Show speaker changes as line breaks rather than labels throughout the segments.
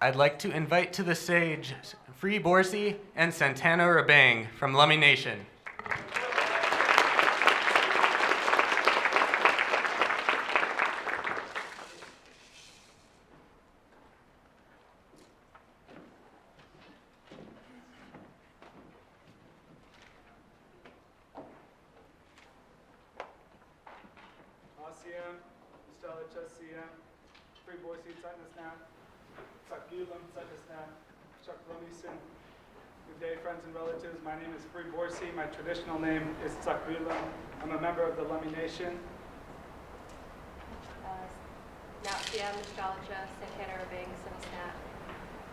I'd like to invite to the stage Free Borsi and Santana Rabang from Lummi Nation.
Good day, friends and relatives. My name is Free Borsi. My traditional name is Tsakrilam. I'm a member of the Lummi Nation.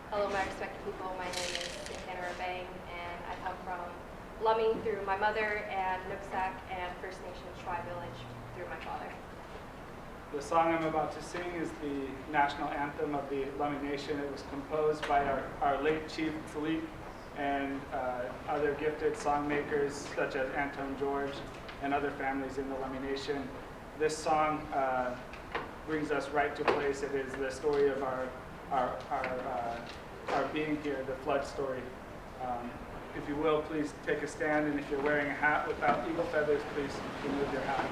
Hello, my respected people. My name is Santana Rabang, and I come from Lummi through my mother and Nooksack and First Nations Tribe Village through my father.
The song I'm about to sing is the national anthem of the Lummi Nation. It was composed by our late chief, Philippe, and other gifted songmakers such as Anton George and other families in the Lummi Nation. This song brings us right to place. It is the story of our being here, the flood story. If you will, please take a stand, and if you're wearing a hat without eagle feathers, please remove your hat.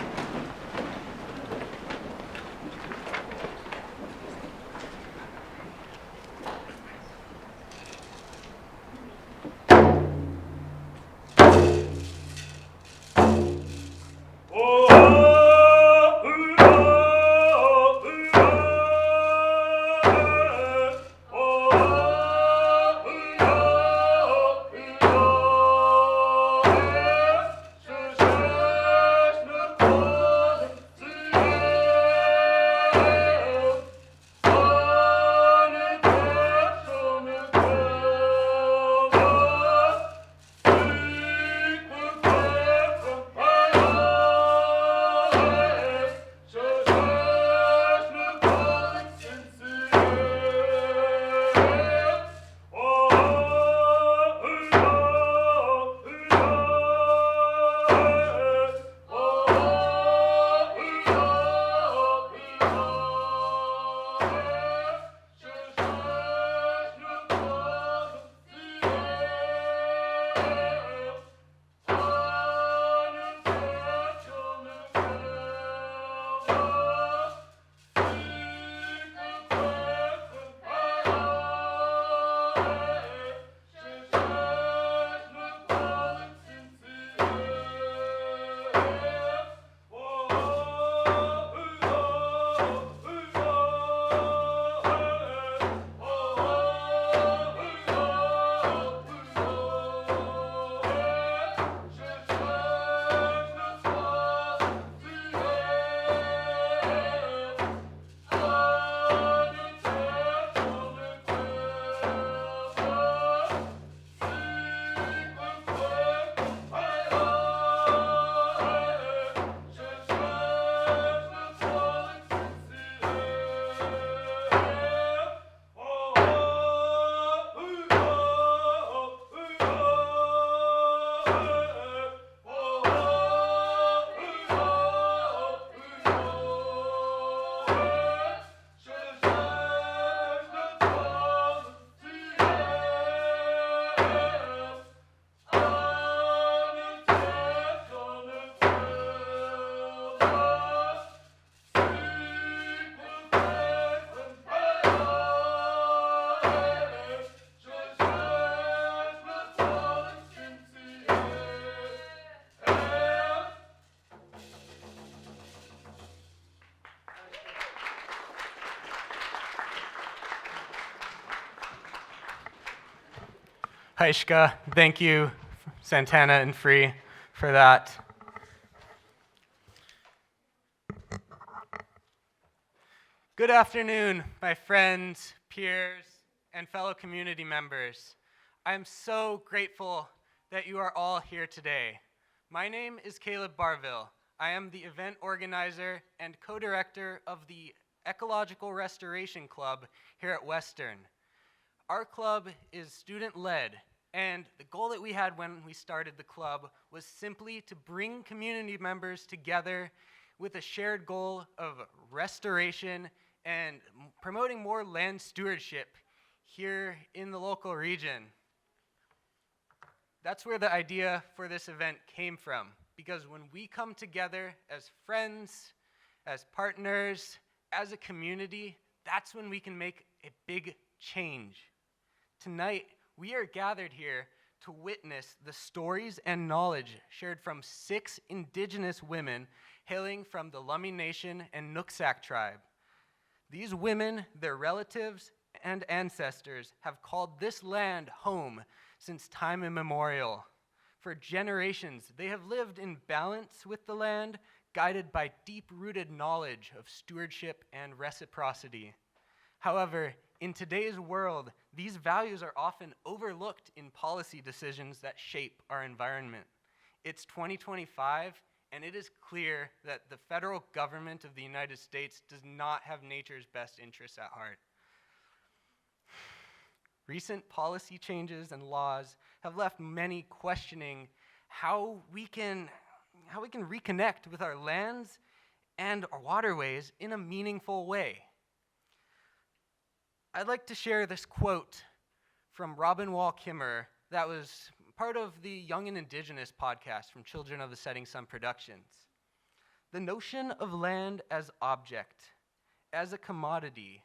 Hi, Ishka. Thank you, Santana and Free, for that. Good afternoon, my friends, peers, and fellow community members. I am so grateful that you are all here today. My name is Caleb Barville. I am the event organizer and co-director of the Ecological Restoration Club here at Western. Our club is student-led, and the goal that we had when we started the club was simply to bring community members together with a shared goal of restoration and promoting more land stewardship here in the local region. That's where the idea for this event came from, because when we come together as friends, as partners, as a community, that's when we can make a big change. Tonight, we are gathered here to witness the stories and knowledge shared from 6 indigenous women hailing from the Lummi Nation and Nooksack tribe. These women, their relatives, and ancestors have called this land home since time immemorial. For generations, they have lived in balance with the land, guided by deep-rooted knowledge of stewardship and reciprocity. However, in today's world, these values are often overlooked in policy decisions that shape our environment. It's 2025, and it is clear that the federal government of the United States does not have nature's best interests at heart. Recent policy changes and laws have left many questioning how we can reconnect with our lands and our waterways in a meaningful way. I'd like to share this quote from Robin Wall Kimmerer that was part of the Young and Indigenous podcast from Children of the Setting Sun Productions. The notion of land as object, as a commodity,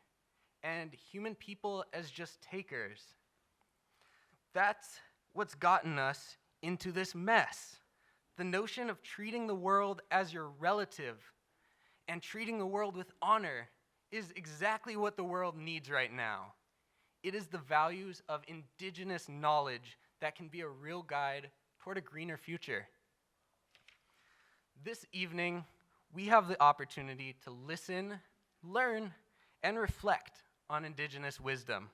and human people as just takers. That's what's gotten us into this mess. The notion of treating the world as your relative and treating the world with honor is exactly what the world needs right now. It is the values of indigenous knowledge that can be a real guide toward a greener future. This evening, we have the opportunity to listen, learn, and reflect on indigenous wisdom.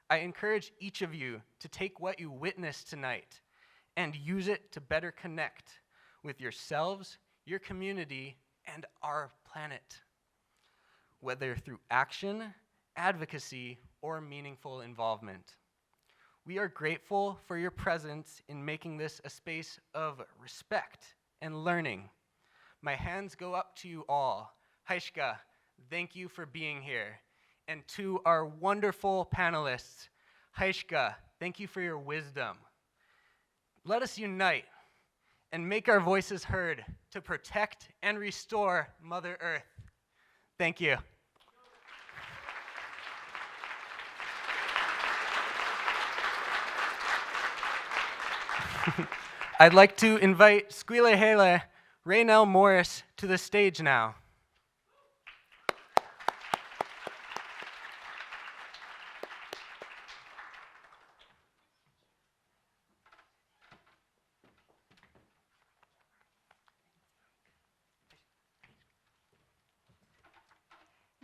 I encourage each of you to take what you witnessed tonight and use it to better connect with yourselves, your community, and our planet, whether through action, advocacy, or meaningful involvement. We are grateful for your presence in making this a space of respect and learning. My hands go up to you all. Haishka, thank you for being here. And to our wonderful panelists, Haishka, thank you for your wisdom. Let us unite and make our voices heard to protect and restore Mother Earth. Thank you. I'd like to invite Squilehele Raynell Morris to the stage now.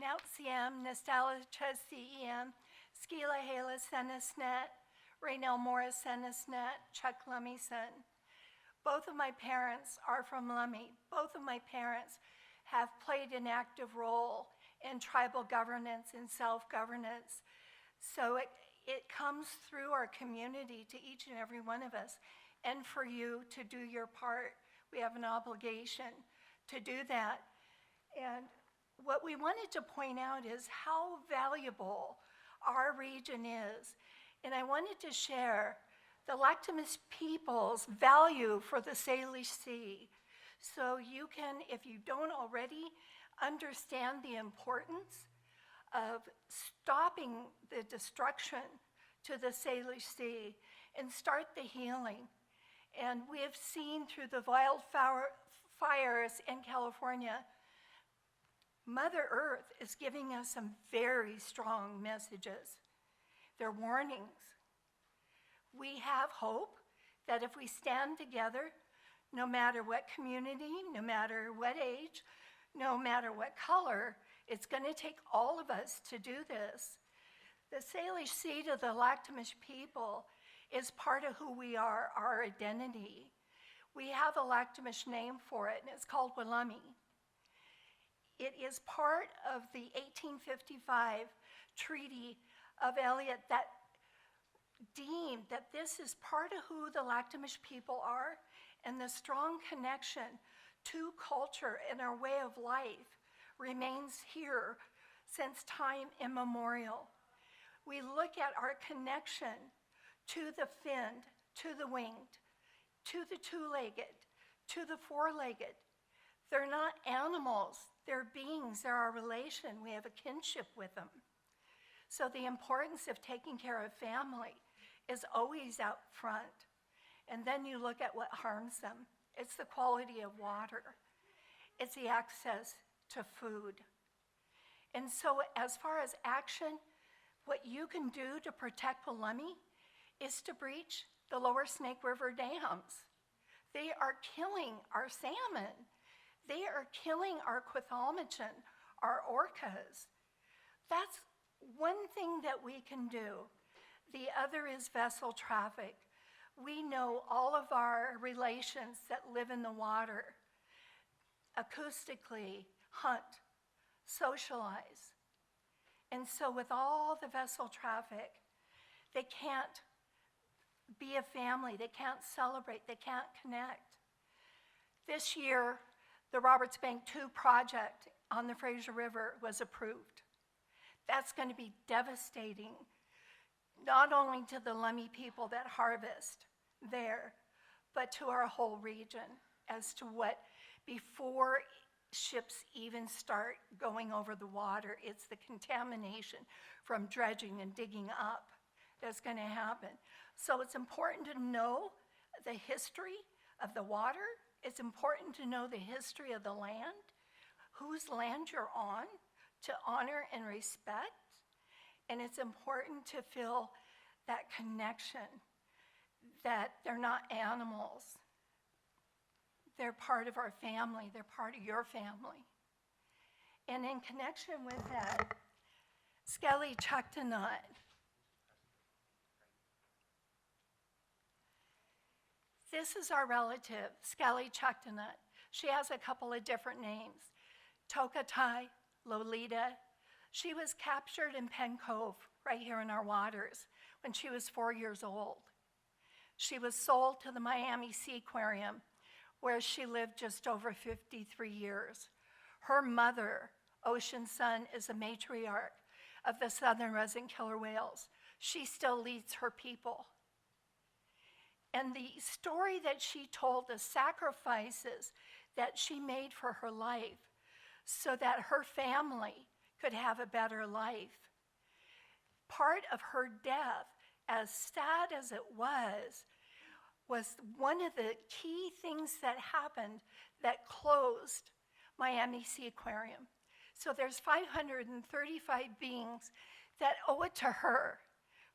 Nautsiam, Nostalgia CEM, Skila Hala Senesnet, Raynell Morris Senesnet, Chuck Lummison. Both of my parents are from Lummi. Both of my parents have played an active role in tribal governance and self-governance. So it comes through our community to each and every one of us. And for you to do your part, we have an obligation to do that. And what we wanted to point out is how valuable our region is. And I wanted to share the Lactamus people's value for the Salish Sea. So you can, if you don't already, understand the importance of stopping the destruction to the Salish Sea and start the healing. And we have seen through the wildfires in California, Mother Earth is giving us some very strong messages. They're warnings. We have hope that if we stand together, no matter what community, no matter what age, no matter what color, it's going to take all of us to do this. The Salish Sea to the Lactamus people is part of who we are, our identity. We have a Lactamus name for it, and it's called Walummi. It is part of the 1855 Treaty of Elliott that deemed that this is part of who the Lactamus people are, and the strong connection to culture and our way of life remains here since time immemorial. we look at our connection to the finned, to the winged, to the two-legged, to the four-legged. They're not animals, they're beings, they're our relation. We have a kinship with them. So the importance of taking care of family is always out front. And then you look at what harms them. It's the quality of water. It's the access to food. And so as far as action, what you can do to protect Palummi is to breach the lower Snake River dams. They are killing our salmon. They are killing our quithalomogen, our orcas. That's one thing that we can do. The other is vessel traffic. We know all of our relations that live in the water acoustically hunt, socialize. And so with all the vessel traffic, they can't be a family, they can't celebrate, they can't connect. This year, the Roberts Bank 2 project on the Fraser River was approved. That's going to be devastating, not only to the Lummi people that harvest there, but to our whole region as to what, before ships even start going over the water, it's the contamination from dredging and digging up that's going to happen. So it's important to know the history of the water. It's important to know the history of the land, whose land you're on, to honor and respect. And it's important to feel that connection, that they're not animals. They're part of our family. They're part of your family. And in connection with that, Skelly Chuktanut. This is our relative, Skelly Chuktanut. She has a couple of different names. Tokatai, Lolita. She was captured in Penn Cove, right here in our waters, when she was 4 years old. She was sold to the Miami Sea Aquarium, where she lived just over 53 years. Her mother, Ocean Sun, is a matriarch of the southern resident killer whales. She still leads her people. And the story that she told, the sacrifices that she made for her life so that her family could have a better life. Part of her death, as sad as it was one of the key things that happened that closed Miami Sea Aquarium. So there's 535 beings that owe it to her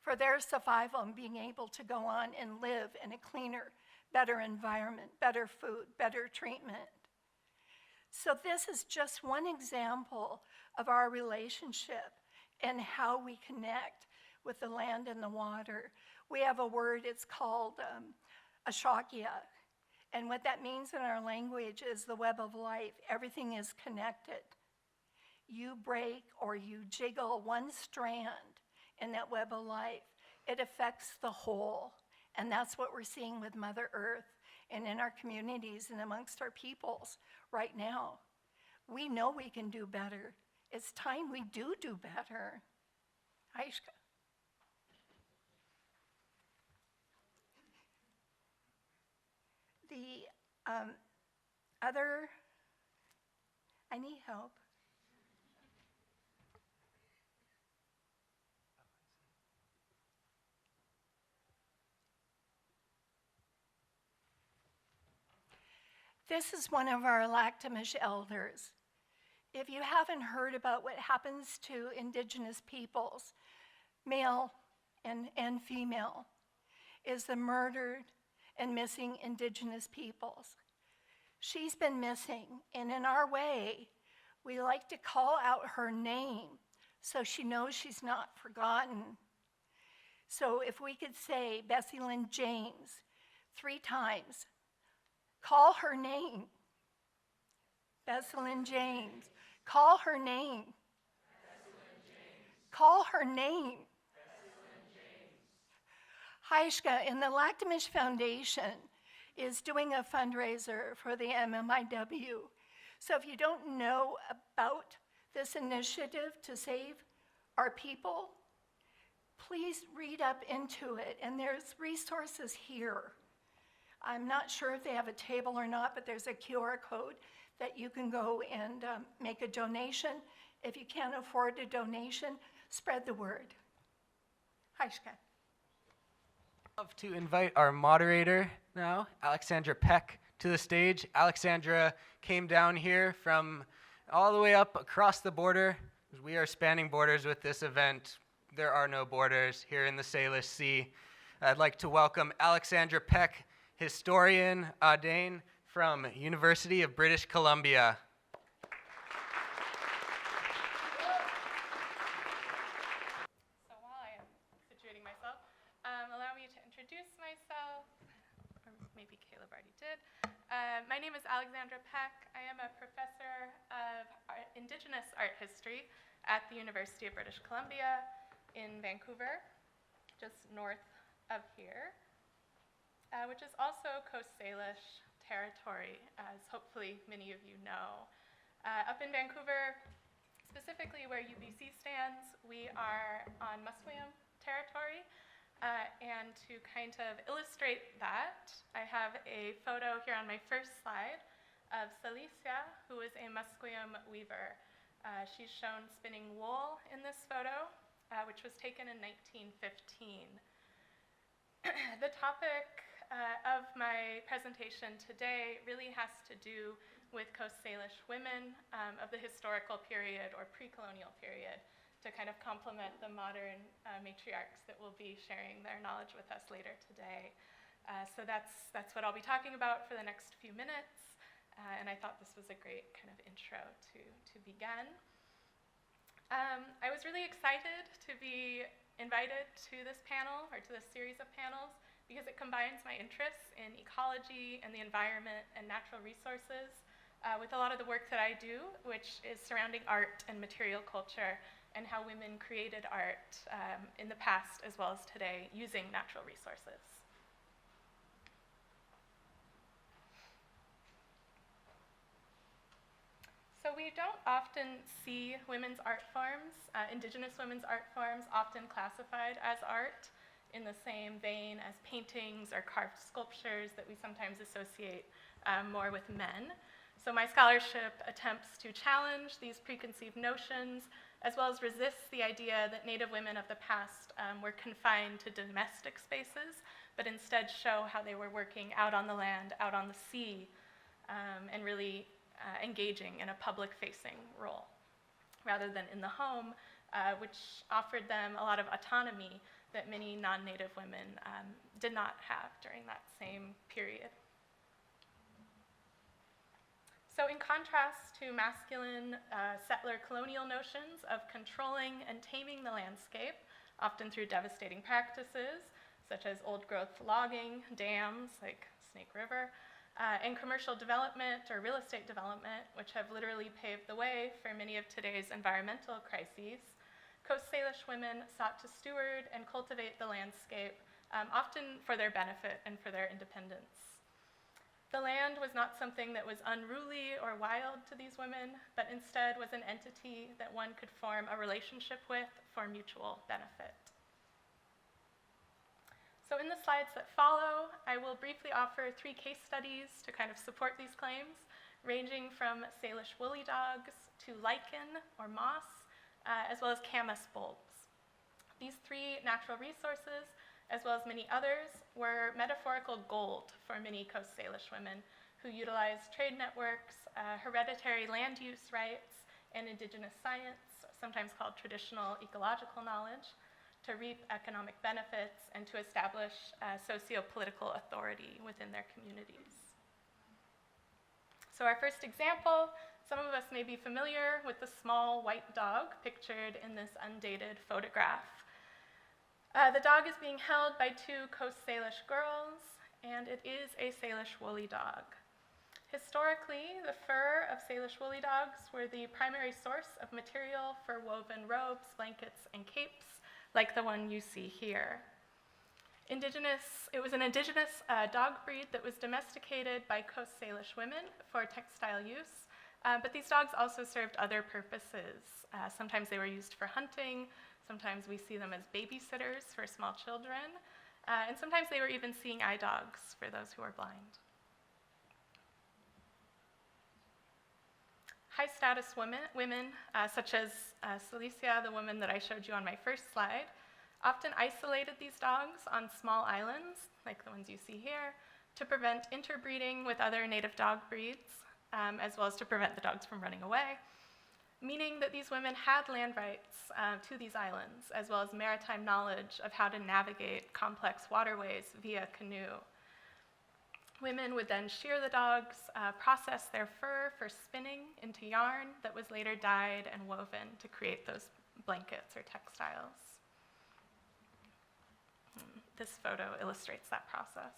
for their survival and being able to go on and live in a cleaner, better environment, better food, better treatment. So this is just one example of our relationship and how we connect with the land and the water. We have a word, it's called ashakia. And what that means in our language is the web of life. Everything is connected. You break or you jiggle one strand in that web of life, it affects the whole. And that's what we're seeing with Mother Earth and in our communities and amongst our peoples right now. We know we can do better. It's time we do better. Aishka. The other, I need help. This is one of our Lactamish elders. If you haven't heard about what happens to indigenous peoples, male and female, is the murdered and missing indigenous peoples. She's been missing, and in our way, we like to call out her name so she knows she's not forgotten. So if we could say Bessie Lynn James 3 times, call her name. Bessie Lynn James. Call her name. Call her name. Haishka in the Lactamish Foundation is doing a fundraiser for the MMIW. So if you don't know about this initiative to save our people, please read up into it, and there's resources here. I'm not sure if they have a table or not, but there's a QR code that you can go and make a donation. If you can't afford a donation, spread the word. Hi, Shka.
I'd love to invite our moderator now, Alexandra Peck, to the stage. Alexandra came down here from all the way up across the border. We are spanning borders with this event. There are no borders here in the Salish Sea. I'd like to welcome Alexandra Peck, historian Dane from University of British Columbia.
So while I am situating myself, allow me to introduce myself, or maybe Caleb already did. My name is Alexandra Peck. I am a professor of indigenous art history at the University of British Columbia in Vancouver, just north of here, which is also Coast Salish territory, as hopefully many of you know. Up in Vancouver, specifically where UBC stands, we are on Musqueam territory, and to kind of illustrate that, I have a photo here on my first slide of Salish Sea, who is a Musqueam weaver. She's shown spinning wool in this photo, which was taken in 1915. The topic of my presentation today really has to do with Coast Salish women of the historical period or pre-colonial period, to kind of complement the modern matriarchs that will be sharing their knowledge with us later today. So that's what I'll be talking about for the next few minutes, and I thought this was a great kind of intro to begin. I was really excited to be invited to this panel, or to this series of panels, because it combines my interests in ecology and the environment and natural resources with a lot of the work that I do, which is surrounding art and material culture and how women created art in the past as well as today using natural resources. So we don't often see women's art forms, indigenous women's art forms, often classified as art in the same vein as paintings or carved sculptures that we sometimes associate more with men. So my scholarship attempts to challenge these preconceived notions, as well as resist the idea that Native women of the past were confined to domestic spaces, but instead show how they were working out on the land, out on the sea, and really engaging in a public-facing role, rather than in the home, which offered them a lot of autonomy that many non-Native women did not have during that same period. So in contrast to masculine settler colonial notions of controlling and taming the landscape, often through devastating practices, such as old-growth logging, dams like Snake River, and commercial development or real estate development, which have literally paved the way for many of today's environmental crises, Coast Salish women sought to steward and cultivate the landscape, often for their benefit and for their independence. The land was not something that was unruly or wild to these women, but instead was an entity that one could form a relationship with for mutual benefit. So in the slides that follow, I will briefly offer 3 case studies to kind of support these claims, ranging from Salish woolly dogs to lichen or moss, as well as camas bulbs. These 3 natural resources, as well as many others, were metaphorical gold for many Coast Salish women who utilized trade networks, hereditary land use rights, and indigenous science, sometimes called traditional ecological knowledge, to reap economic benefits and to establish socio-political authority within their communities. So our first example, some of us may be familiar with the small white dog pictured in this undated photograph. The dog is being held by 2 Coast Salish girls, and it is a Salish woolly dog. Historically, the fur of Salish woolly dogs were the primary source of material for woven robes, blankets, and capes, like the one you see here. It was an indigenous dog breed that was domesticated by Coast Salish women for textile use, but these dogs also served other purposes. Sometimes they were used for hunting, Sometimes we see them as babysitters for small children, and sometimes they were even seeing eye dogs for those who are blind. High-status women such as Salish, the woman that I showed you on my first slide, often isolated these dogs on small islands, like the ones you see here, to prevent interbreeding with other native dog breeds, as well as to prevent the dogs from running away, meaning that these women had land rights to these islands, as well as maritime knowledge of how to navigate complex waterways via canoe. Women would then shear the dogs, process their fur for spinning into yarn that was later dyed and woven to create those blankets or textiles. This photo illustrates that process.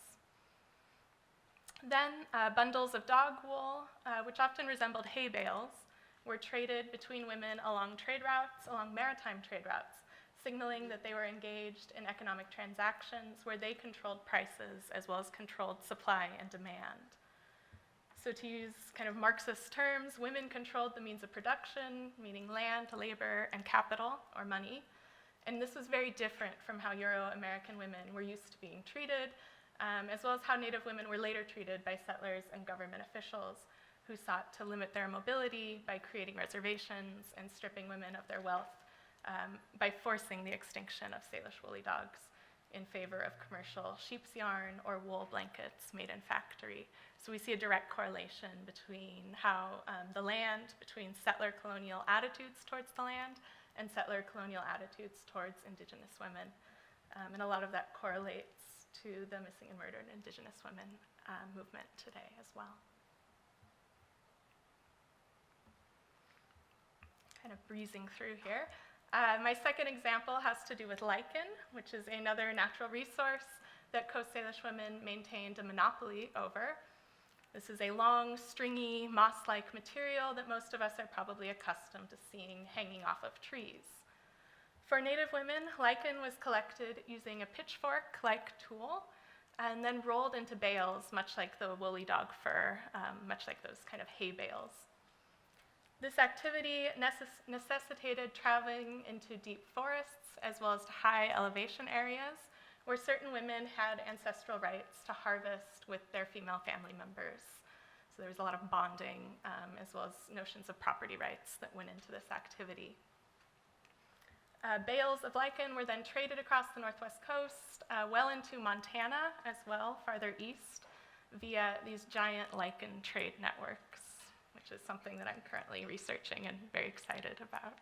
Then bundles of dog wool, which often resembled hay bales, were traded between women along maritime trade routes, signaling that they were engaged in economic transactions where they controlled prices as well as controlled supply and demand. So to use kind of Marxist terms, women controlled the means of production, meaning land, labor, and capital, or money. And this was very different from how Euro-American women were used to being treated, as well as how Native women were later treated by settlers and government officials who sought to limit their mobility by creating reservations and stripping women of their wealth by forcing the extinction of Salish woolly dogs in favor of commercial sheep's yarn or wool blankets made in factory. So we see a direct correlation between how between settler colonial attitudes towards the land and settler colonial attitudes towards indigenous women. And a lot of that correlates to the missing and murdered indigenous women movement today as well. Kind of breezing through here. My second example has to do with lichen, which is another natural resource that Coast Salish women maintained a monopoly over. This is a long, stringy, moss-like material that most of us are probably accustomed to seeing hanging off of trees. For Native women, lichen was collected using a pitchfork-like tool and then rolled into bales, much like the woolly dog fur, much like those kind of hay bales. This activity necessitated traveling into deep forests as well as to high elevation areas where certain women had ancestral rights to harvest with their female family members. So there was a lot of bonding as well as notions of property rights that went into this activity. Bales of lichen were then traded across the northwest coast, well into Montana as well, farther east, via these giant lichen trade networks, which is something that I'm currently researching and very excited about.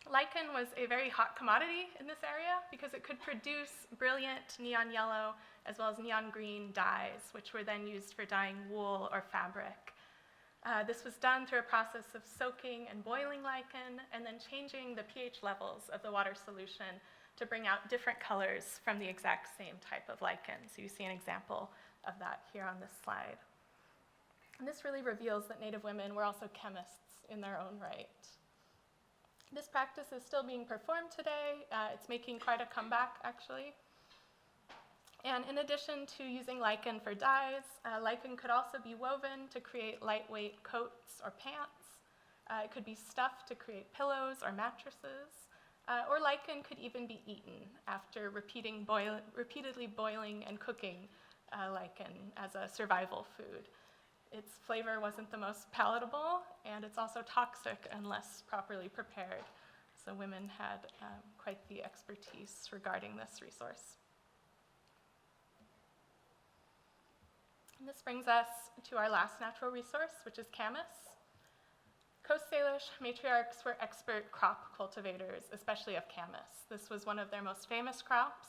Lichen was a very hot commodity in this area because it could produce brilliant neon yellow as well as neon green dyes, which were then used for dyeing wool or fabric. This was done through a process of soaking and boiling lichen and then changing the pH levels of the water solution to bring out different colors from the exact same type of lichen. So you see an example of that here on this slide. And this really reveals that Native women were also chemists in their own right. This practice is still being performed today. It's making quite a comeback, actually. And in addition to using lichen for dyes, lichen could also be woven to create lightweight coats or pants. It could be stuffed to create pillows or mattresses. Or lichen could even be eaten after repeatedly boiling and cooking lichen as a survival food. Its flavor wasn't the most palatable, and it's also toxic unless properly prepared. So women had quite the expertise regarding this resource. And this brings us to our last natural resource, which is camas. Coast Salish matriarchs were expert crop cultivators, especially of camas. This was one of their most famous crops,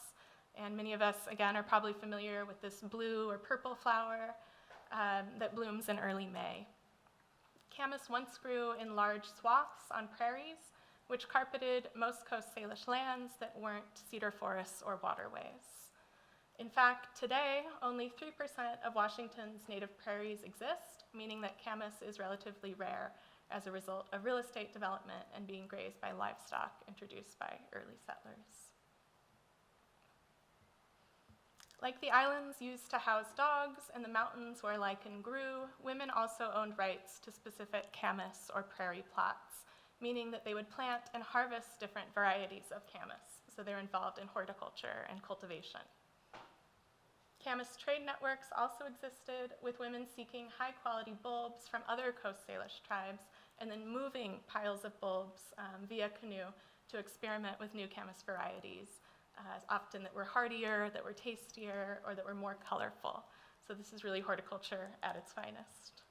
and many of us, again, are probably familiar with this blue or purple flower that blooms in early May. Camas once grew in large swaths on prairies, which carpeted most Coast Salish lands that weren't cedar forests or waterways. In fact, today, only 3% of Washington's native prairies exist, meaning that camas is relatively rare as a result of real estate development and being grazed by livestock introduced by early settlers. Like the islands used to house dogs and the mountains where lichen grew, women also owned rights to specific camas or prairie plots meaning that they would plant and harvest different varieties of camas. So they're involved in horticulture and cultivation. Camas trade networks also existed, with women seeking high-quality bulbs from other Coast Salish tribes and then moving piles of bulbs via canoe to experiment with new camas varieties, often that were hardier, that were tastier, or that were more colorful. So this is really horticulture at its finest.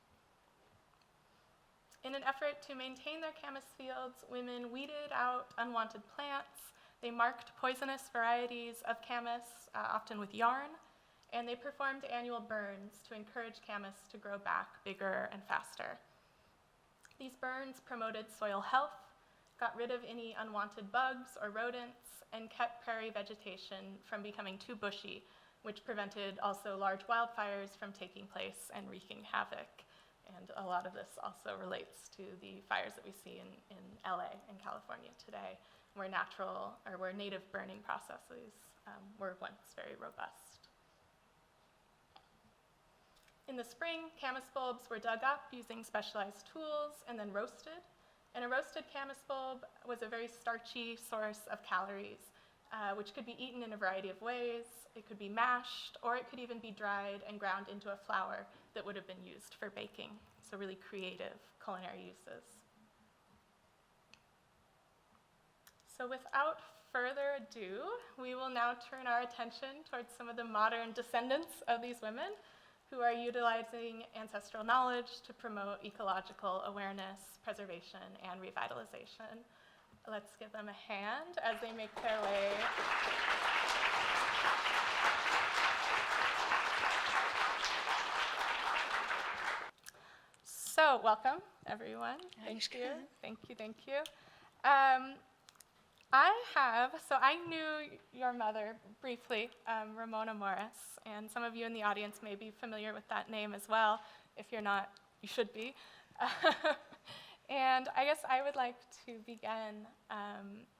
In an effort to maintain their camas fields, women weeded out unwanted plants, they marked poisonous varieties of camas, often with yarn, and they performed annual burns to encourage camas to grow back bigger and faster. These burns promoted soil health, got rid of any unwanted bugs or rodents, and kept prairie vegetation from becoming too bushy, which prevented also large wildfires from taking place and wreaking havoc. And a lot of this also relates to the fires that we see in LA and California today, where native burning processes were once very robust. In the spring, camas bulbs were dug up using specialized tools and then roasted. And a roasted camas bulb was a very starchy source of calories, which could be eaten in a variety of ways. It could be mashed, or it could even be dried and ground into a flour that would have been used for baking. So really creative culinary uses. So without further ado, we will now turn our attention towards some of the modern descendants of these women who are utilizing ancestral knowledge to promote ecological awareness, preservation, and revitalization. Let's give them a hand as they make their way. So, welcome, everyone. Thank you. Thank you. I knew your mother briefly, Ramona Morris, and some of you in the audience may be familiar with that name as well. If you're not, you should be. And I guess I would like to begin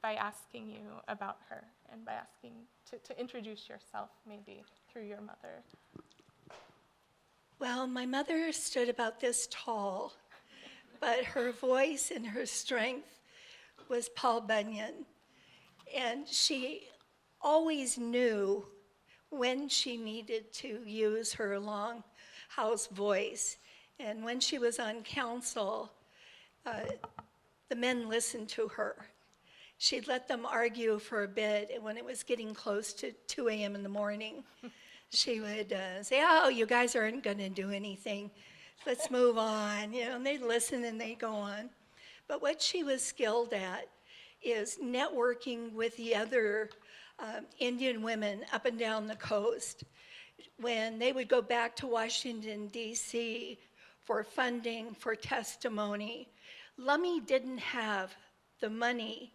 by asking you about her and by asking to introduce yourself maybe through your mother.
Well, my mother stood about this tall, but her voice and her strength was Paul Bunyan. And she always knew when she needed to use her long house voice. And when she was on council, the men listened to her. She'd let them argue for a bit, and when it was getting close to 2 a.m. in the morning, she would say, "Oh, you guys aren't going to do anything. Let's move on." And they'd listen and they'd go on. But what she was skilled at is networking with the other Indian women up and down the coast. When they would go back to Washington, D.C. for funding, for testimony, Lummi didn't have the money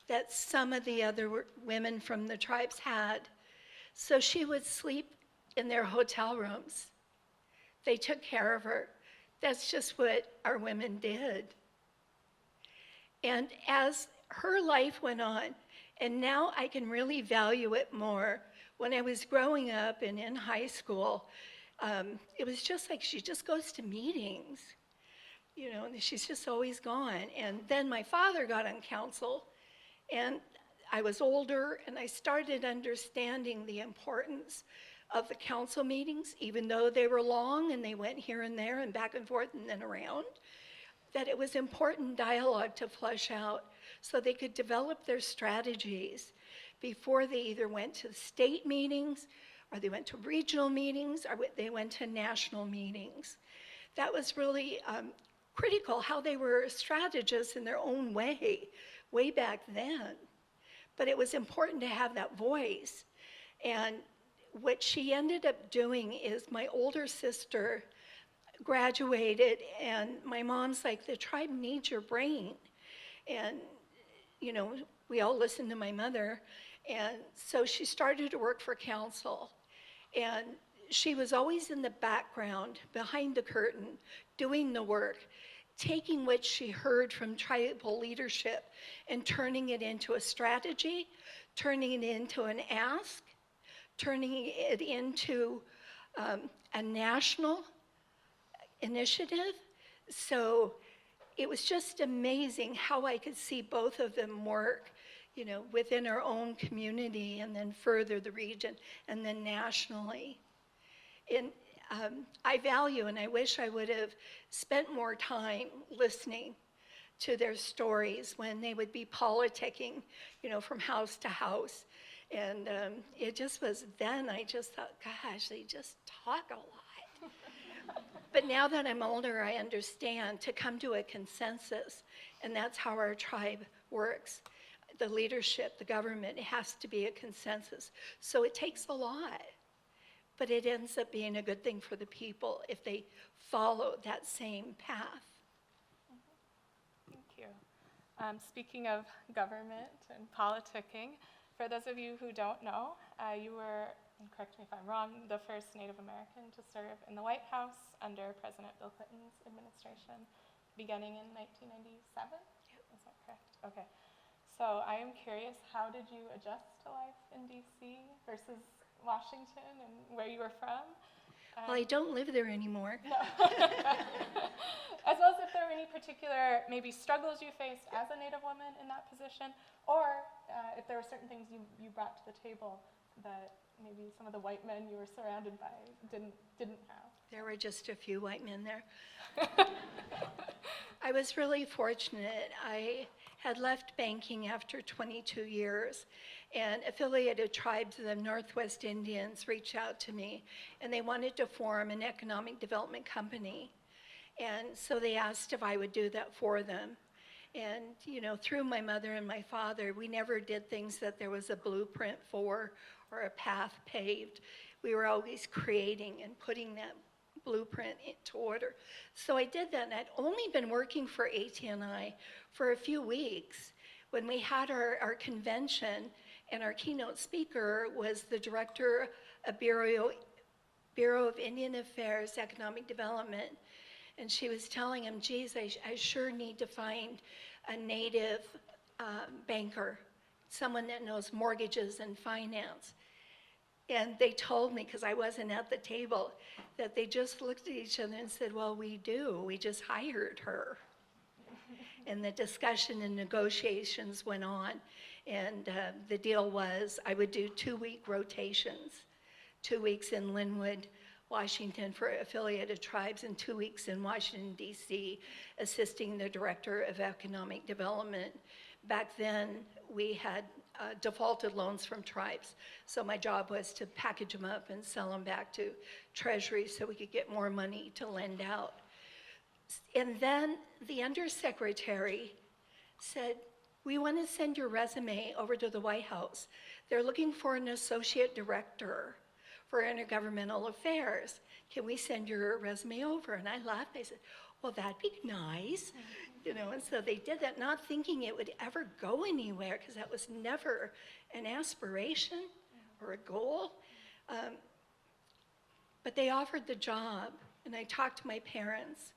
that some of the other women from the tribes had. So she would sleep in their hotel rooms. They took care of her. That's just what our women did. And as her life went on, and now I can really value it more. When I was growing up and in high school, it was just like she just goes to meetings, and she's just always gone. And then my father got on council, and I was older, and I started understanding the importance of the council meetings, even though they were long and they went here and there and back and forth and then around, that it was important dialogue to flush out so they could develop their strategies before they either went to state meetings or they went to regional meetings or they went to national meetings. That was really critical, how they were strategists in their own way back then. But it was important to have that voice. And what she ended up doing is my older sister graduated, and my mom's like, the tribe needs your brain. And, we all listened to my mother. And so she started to work for council. And she was always in the background, behind the curtain, doing the work, taking what she heard from tribal leadership and turning it into a strategy, turning it into an ask, turning it into a national initiative. So it was just amazing how I could see both of them work, you know, within our own community and then further the region and then nationally. And I value, and I wish I would have spent more time listening to their stories when they would be politicking, you know, from house to house. And it just was then I just thought, gosh, they just talk a lot. But now that I'm older, I understand to come to a consensus, and that's how our tribe works. The leadership, the government, it has to be a consensus. So it takes a lot, but it ends up being a good thing for the people if they follow that same path.
Thank you. Speaking of government and politicking, for those of you who don't know, you were, and correct me if I'm wrong, the first Native American to serve in the White House under President Bill Clinton's administration, beginning in 1997? Yep. Is that correct? Okay. So I am curious, how did you adjust to life in DC versus Washington and where you were from?
Well, I don't live there anymore.
No. As well as if there were any particular maybe struggles you faced as a Native woman in that position, or if there were certain things you brought to the table that maybe some of the white men you were surrounded by didn't have.
There were just a few white men there. I was really fortunate. I had left banking after 22 years, and affiliated tribes of the Northwest Indians reached out to me, and they wanted to form an economic development company. And so they asked if I would do that for them. And, you know, through my mother and my father, we never did things that there was a blueprint for or a path paved. We were always creating and putting that blueprint into order. So I did that, and I'd only been working for ATNI for a few weeks when we had our convention, and our keynote speaker was the director of Bureau of Indian Affairs Economic Development. And she was telling him, geez, I sure need to find a Native banker, someone that knows mortgages and finance. And they told me, because I wasn't at the table, that they just looked at each other and said, well, we do. We just hired her. And the discussion and negotiations went on. And the deal was I would do 2-week rotations, 2 weeks in Linwood, Washington for affiliated tribes, and 2 weeks in Washington, D.C., assisting the Director of Economic Development. Back then, we had defaulted loans from tribes. So my job was to package them up and sell them back to Treasury so we could get more money to lend out. And then the undersecretary said, we want to send your resume over to the White House. They're looking for an associate director for intergovernmental affairs. Can we send your resume over? And I laughed. I said, well, that'd be nice. You know, and so they did that, not thinking it would ever go anywhere, because that was never an aspiration or a goal. But they offered the job, and I talked to my parents,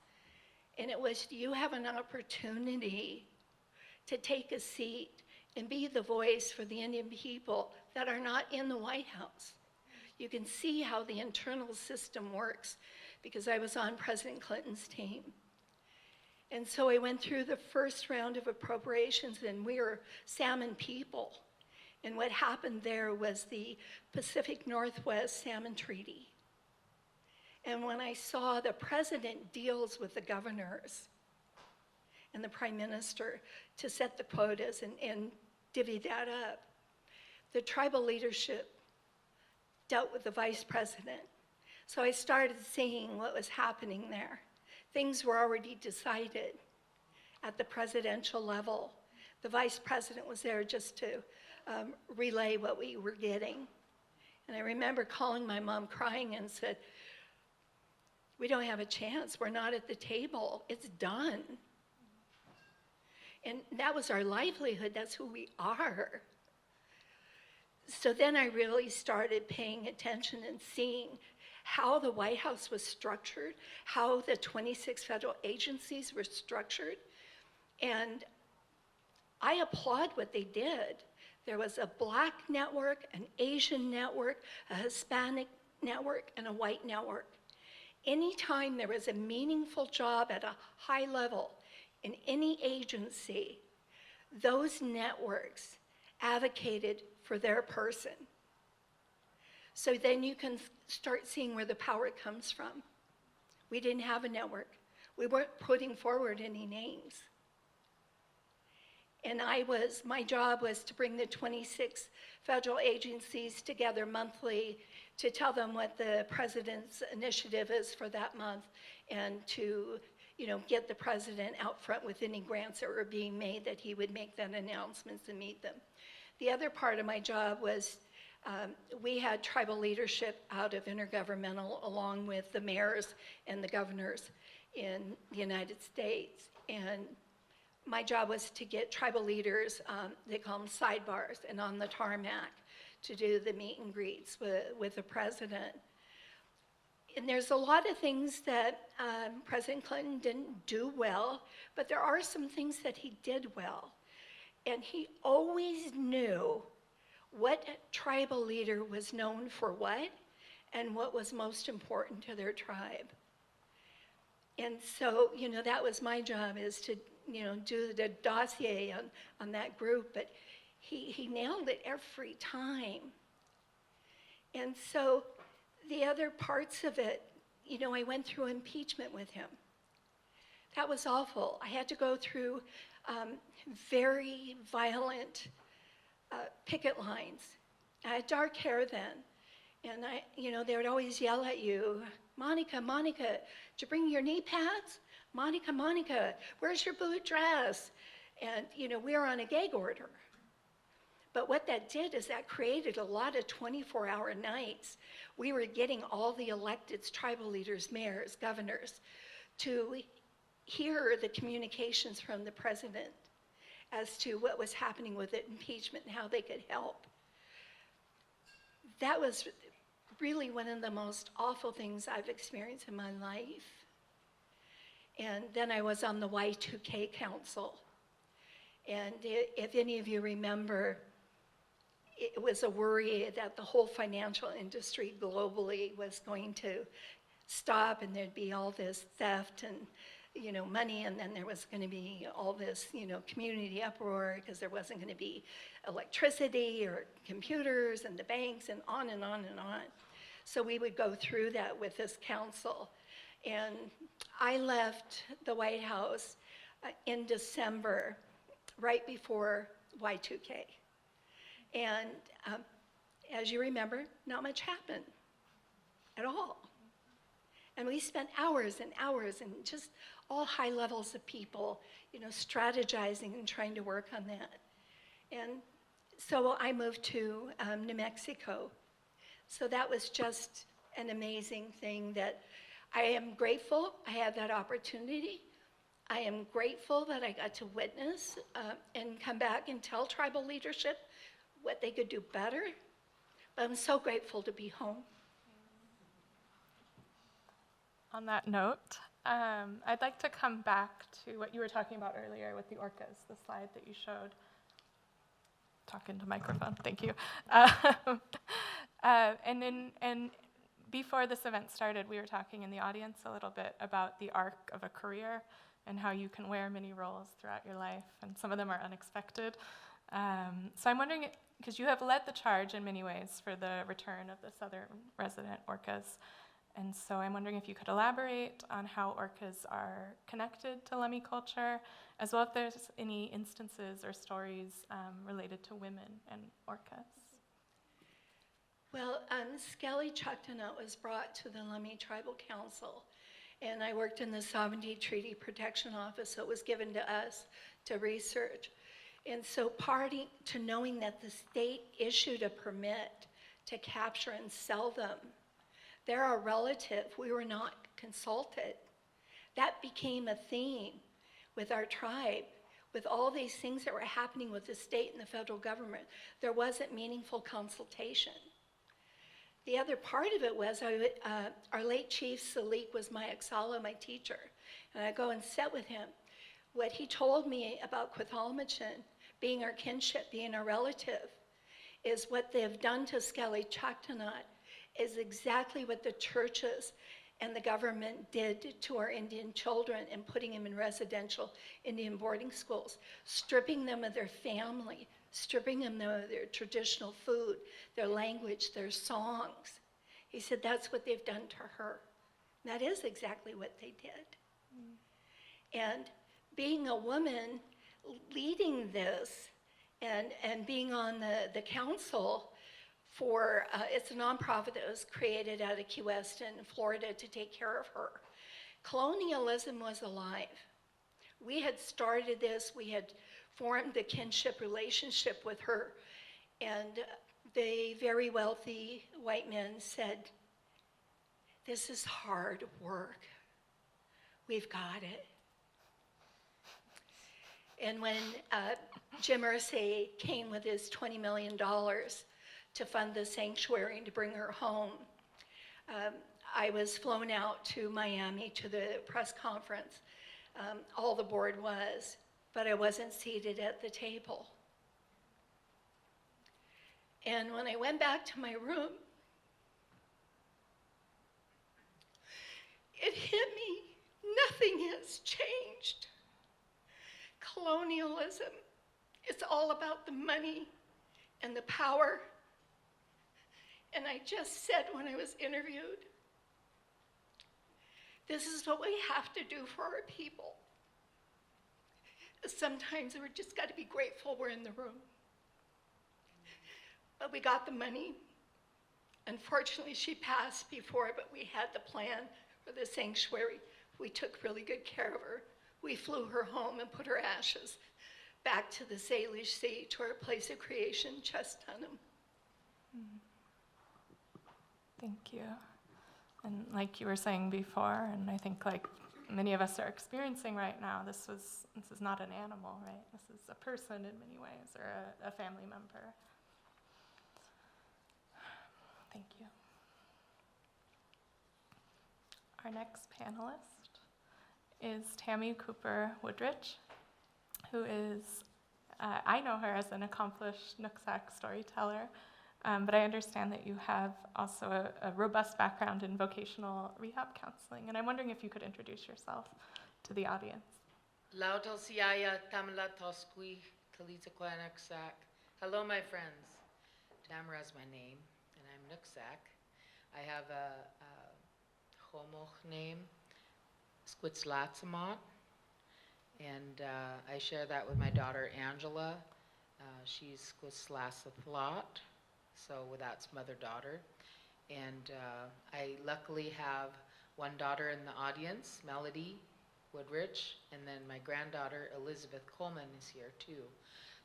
and it was, you have an opportunity to take a seat and be the voice for the Indian people that are not in the White House. You can see how the internal system works, because I was on President Clinton's team. And so I went through the first round of appropriations, and we were salmon people. And what happened there was the Pacific Northwest Salmon Treaty. And when I saw the president deals with the governors and the prime minister to set the quotas and divvy that up, the tribal leadership dealt with the vice president. So I started seeing what was happening there. Things were already decided at the presidential level. The vice president was there just to relay what we were getting. And I remember calling my mom crying and said, we don't have a chance. We're not at the table. It's done. And that was our livelihood. That's who we are. So then I really started paying attention and seeing how the White House was structured, how the 26 federal agencies were structured. And I applaud what they did. There was a Black network, an Asian network, a Hispanic network, and a white network. Anytime there was a meaningful job at a high level in any agency, those networks advocated for their person. So then you can start seeing where the power comes from. We didn't have a network. We weren't putting forward any names. And my job was to bring the 26 federal agencies together monthly to tell them what the president's initiative is for that month, and to get the president out front with any grants that were being made, that he would make that announcements and meet them. The other part of my job was we had tribal leadership out of intergovernmental, along with the mayors and the governors in the United States. And my job was to get tribal leaders, they call them sidebars, and on the tarmac to do the meet and greets with the president. And there's a lot of things that President Clinton didn't do well, but there are some things that he did well. And he always knew what tribal leader was known for what, and what was most important to their tribe. And so, that was my job, is to, do the dossier on that group, but he nailed it every time. And so the other parts of it, I went through impeachment with him. That was awful. I had to go through very violent picket lines. I had dark hair then, and they would always yell at you, Monica, did you bring your knee pads? Monica, where's your blue dress? And we were on a gag order. But what that did is that created a lot of 24-hour nights. We were getting all the elected tribal leaders, mayors, governors, to hear the communications from the president as to what was happening with the impeachment and how they could help. That was really one of the most awful things I've experienced in my life. And then I was on the Y2K Council. And if any of you remember, it was a worry that the whole financial industry globally was going to stop, and there'd be all this theft and money, and then there was going to be all this community uproar because there wasn't going to be electricity or computers and the banks, and on and on and on. So we would go through that with this council. And I left the White House in December, right before Y2K. And as you remember, not much happened at all. And we spent hours and hours, and just all high levels of people, strategizing and trying to work on that. And so I moved to New Mexico. So that was just an amazing thing that I am grateful I had that opportunity. I am grateful that I got to witness and come back and tell tribal leadership what they could do better. But I'm so grateful to be home.
On that note, I'd like to come back to what you were talking about earlier with the orcas, the slide that you showed. Talk into microphone, thank you. And before this event started, we were talking in the audience a little bit about the arc of a career and how you can wear many roles throughout your life, and some of them are unexpected. So I'm wondering, because you have led the charge in many ways for the return of the southern resident orcas, and so I'm wondering if you could elaborate on how orcas are connected to Lummi culture, as well if there's any instances or stories related to women and orcas.
Well, Skelly Chuktanut was brought to the Lummi Tribal Council, and I worked in the Sovereignty Treaty Protection Office, so it was given to us to research. And so party to knowing that the state issued a permit to capture and sell them, they're our relative, we were not consulted. That became a theme with our tribe, with all these things that were happening with the state and the federal government. There wasn't meaningful consultation. The other part of it was our late chief, Salik, was my Exalo, my teacher, and I go and sit with him. What he told me about Quethalmachan, being our kinship, being our relative, is what they've done to Skelly Chuktanut is exactly what the churches and the government did to our Indian children in putting them in residential Indian boarding schools, stripping them of their family, stripping them of their traditional food, their language, their songs. He said that's what they've done to her. And that is exactly what they did. And being a woman leading this and being on the council for, it's a nonprofit that was created out of Key West in Florida to take care of her. Colonialism was alive. We had started this, we had formed a kinship relationship with her, and the very wealthy white men said, this is hard work. We've got it. And when Jim Irsay came with his $20 million to fund the sanctuary and to bring her home, I was flown out to Miami to the press conference. All the board was, but I wasn't seated at the table. And when I went back to my room, it hit me, nothing has changed. Colonialism, it's all about the money and the power. And I just said when I was interviewed, this is what we have to do for our people. Sometimes we're just got to be grateful we're in the room. But we got the money. Unfortunately, she passed before, but we had the plan for the sanctuary. We took really good care of her. We flew her home and put her ashes back to the Salish Sea, to our place of creation, Chestanum.
Thank you. And like you were saying before, and I think like many of us are experiencing right now, this is not an animal, right? This is a person in many ways, or a family member. Thank you. Our next panelist is Tammy Cooper Woodrich, who is, I know her as an accomplished Nooksack storyteller, but I understand that you have also a robust background in vocational rehab counseling, and I'm wondering if you could introduce yourself to the audience.
Lautosiaya Tamala Toskwi Talizaqua Nooksack. Hello, my friends. Tamara is my name, and I'm Nooksack. I have a Homoch name, Squitzlatsamot, and I share that with my daughter Angela. She's Squitzlasathlot, so that's mother-daughter. And I luckily have one daughter in the audience, Melody Woodrich, and then my granddaughter Elizabeth Coleman is here too.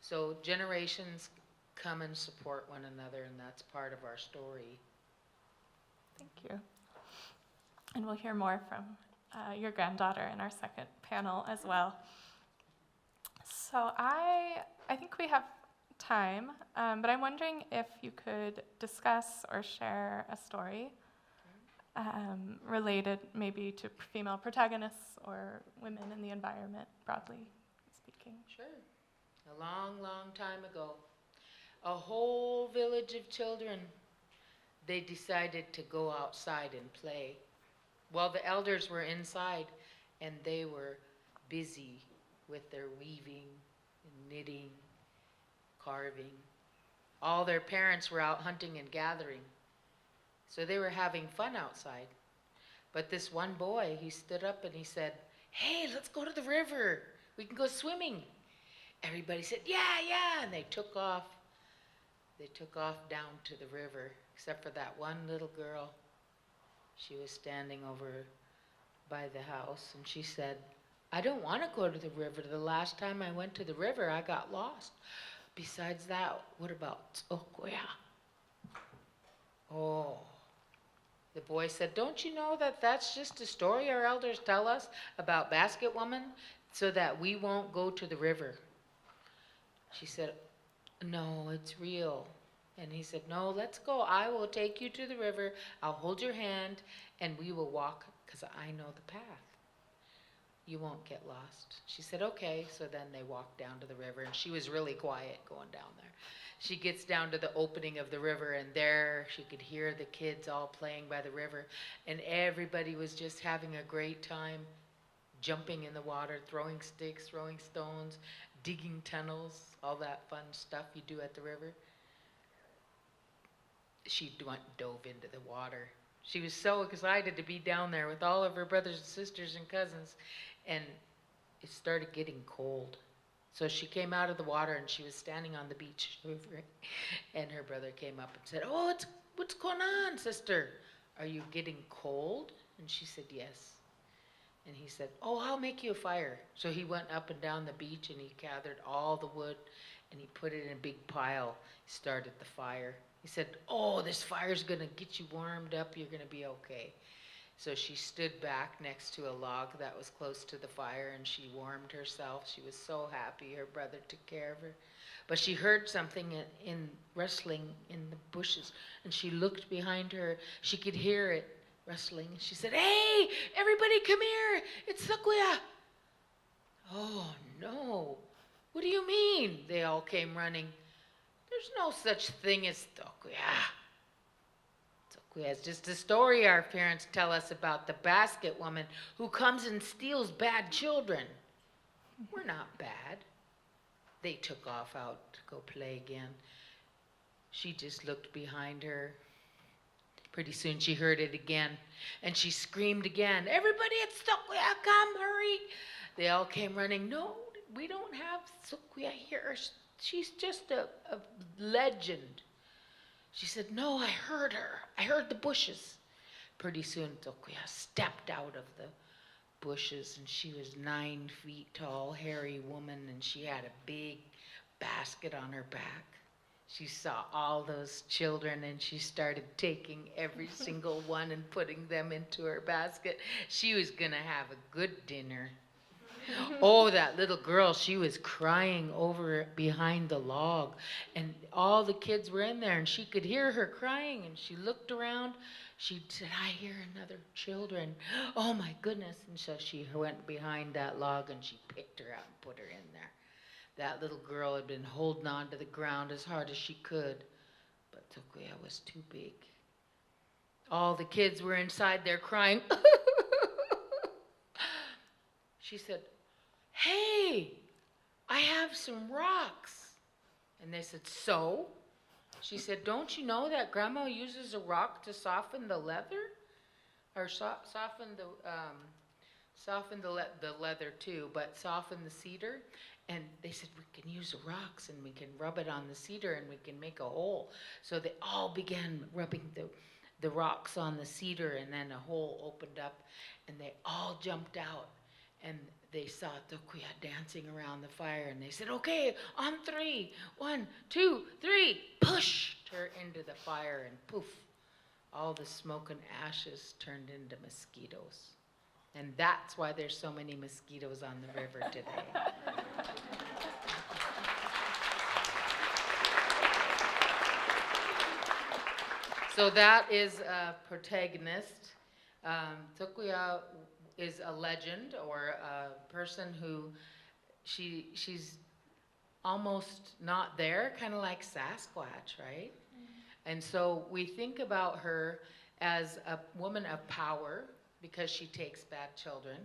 So generations come and support one another, and that's part of our story.
Thank you. And we'll hear more from your granddaughter in our second panel as well. So I think we have time, but I'm wondering if you could discuss or share a story related maybe to female protagonists or women in the environment, broadly speaking.
Sure. A long, long time ago, a whole village of children, they decided to go outside and play. While the elders were inside, and they were busy with their weaving, and knitting, carving. All their parents were out hunting and gathering. So they were having fun outside. But this one boy, he stood up and he said, "Hey, let's go to the river. We can go swimming." Everybody said, "Yeah, yeah," and they took off. They took off down to the river, except for that one little girl. She was standing over by the house, and she said, "I don't want to go to the river. The last time I went to the river, I got lost. Besides that, what about Tsokoya?" Oh. The boy said, "Don't you know that that's just a story our elders tell us about basket woman so that we won't go to the river?" She said, "No, it's real." And he said, "No, let's go. I will take you to the river. I'll hold your hand and we will walk because I know the path. you won't get lost. She said, okay. So then they walked down to the river, and she was really quiet going down there. She gets down to the opening of the river, and there she could hear the kids all playing by the river, and everybody was just having a great time, jumping in the water, throwing sticks, throwing stones, digging tunnels, all that fun stuff you do at the river. She dove into the water. She was so excited to be down there with all of her brothers and sisters and cousins, and it started getting cold. So she came out of the water, and she was standing on the beach, and her brother came up and said, oh, what's going on, sister? Are you getting cold? And she said, yes. And he said, oh, I'll make you a fire. So he went up and down the beach, and he gathered all the wood, and he put it in a big pile. He started the fire. He said, oh, this fire's going to get you warmed up. You're going to be okay. So she stood back next to a log that was close to the fire, and she warmed herself. She was so happy her brother took care of her. But she heard something in rustling in the bushes, and she looked behind her. She could hear it rustling. She said, hey, everybody come here. It's Sakuya. Oh, no. What do you mean? They all came running. There's no such thing as Tokuya. Tokuya is just a story our parents tell us about the basket woman who comes and steals bad children. We're not bad. They took off out to go play again. She just looked behind her. Pretty soon she heard it again, and she screamed again, everybody, it's Tokuya, come, hurry. They all came running. No, we don't have Tokuya here. She's just a legend. She said, no, I heard her. I heard the bushes. Pretty soon, Tokuya stepped out of the bushes, and she was 9 feet tall, hairy woman, and she had a big basket on her back. She saw all those children, and she started taking every single one and putting them into her basket. She was going to have a good dinner. Oh, that little girl, she was crying over behind the log, and all the kids were in there, and she could hear her crying, and she looked around. She said, I hear another children. Oh, my goodness. And so she went behind that log, and she picked her out and put her in there. That little girl had been holding on to the ground as hard as she could, but Tokuya was too big. All the kids were inside there crying. She said, hey, I have some rocks. And they said, so? She said, don't you know that Grandma uses a rock to soften the leather? Or soften the leather too, but soften the cedar. And they said, we can use rocks, and we can rub it on the cedar, and we can make a hole. So they all began rubbing the rocks on the cedar, and then a hole opened up, and they all jumped out. And they saw Tokuya dancing around the fire, and they said, okay, on 3, 1, 2, 3, pushed her into the fire, and poof, all the smoke and ashes turned into mosquitoes. And that's why there's so many mosquitoes on the river today. So that is a protagonist. Tokuya is a legend, or a person who she's almost not there, kind of like Sasquatch, right? Mm-hmm. And so we think about her as a woman of power because she takes bad children.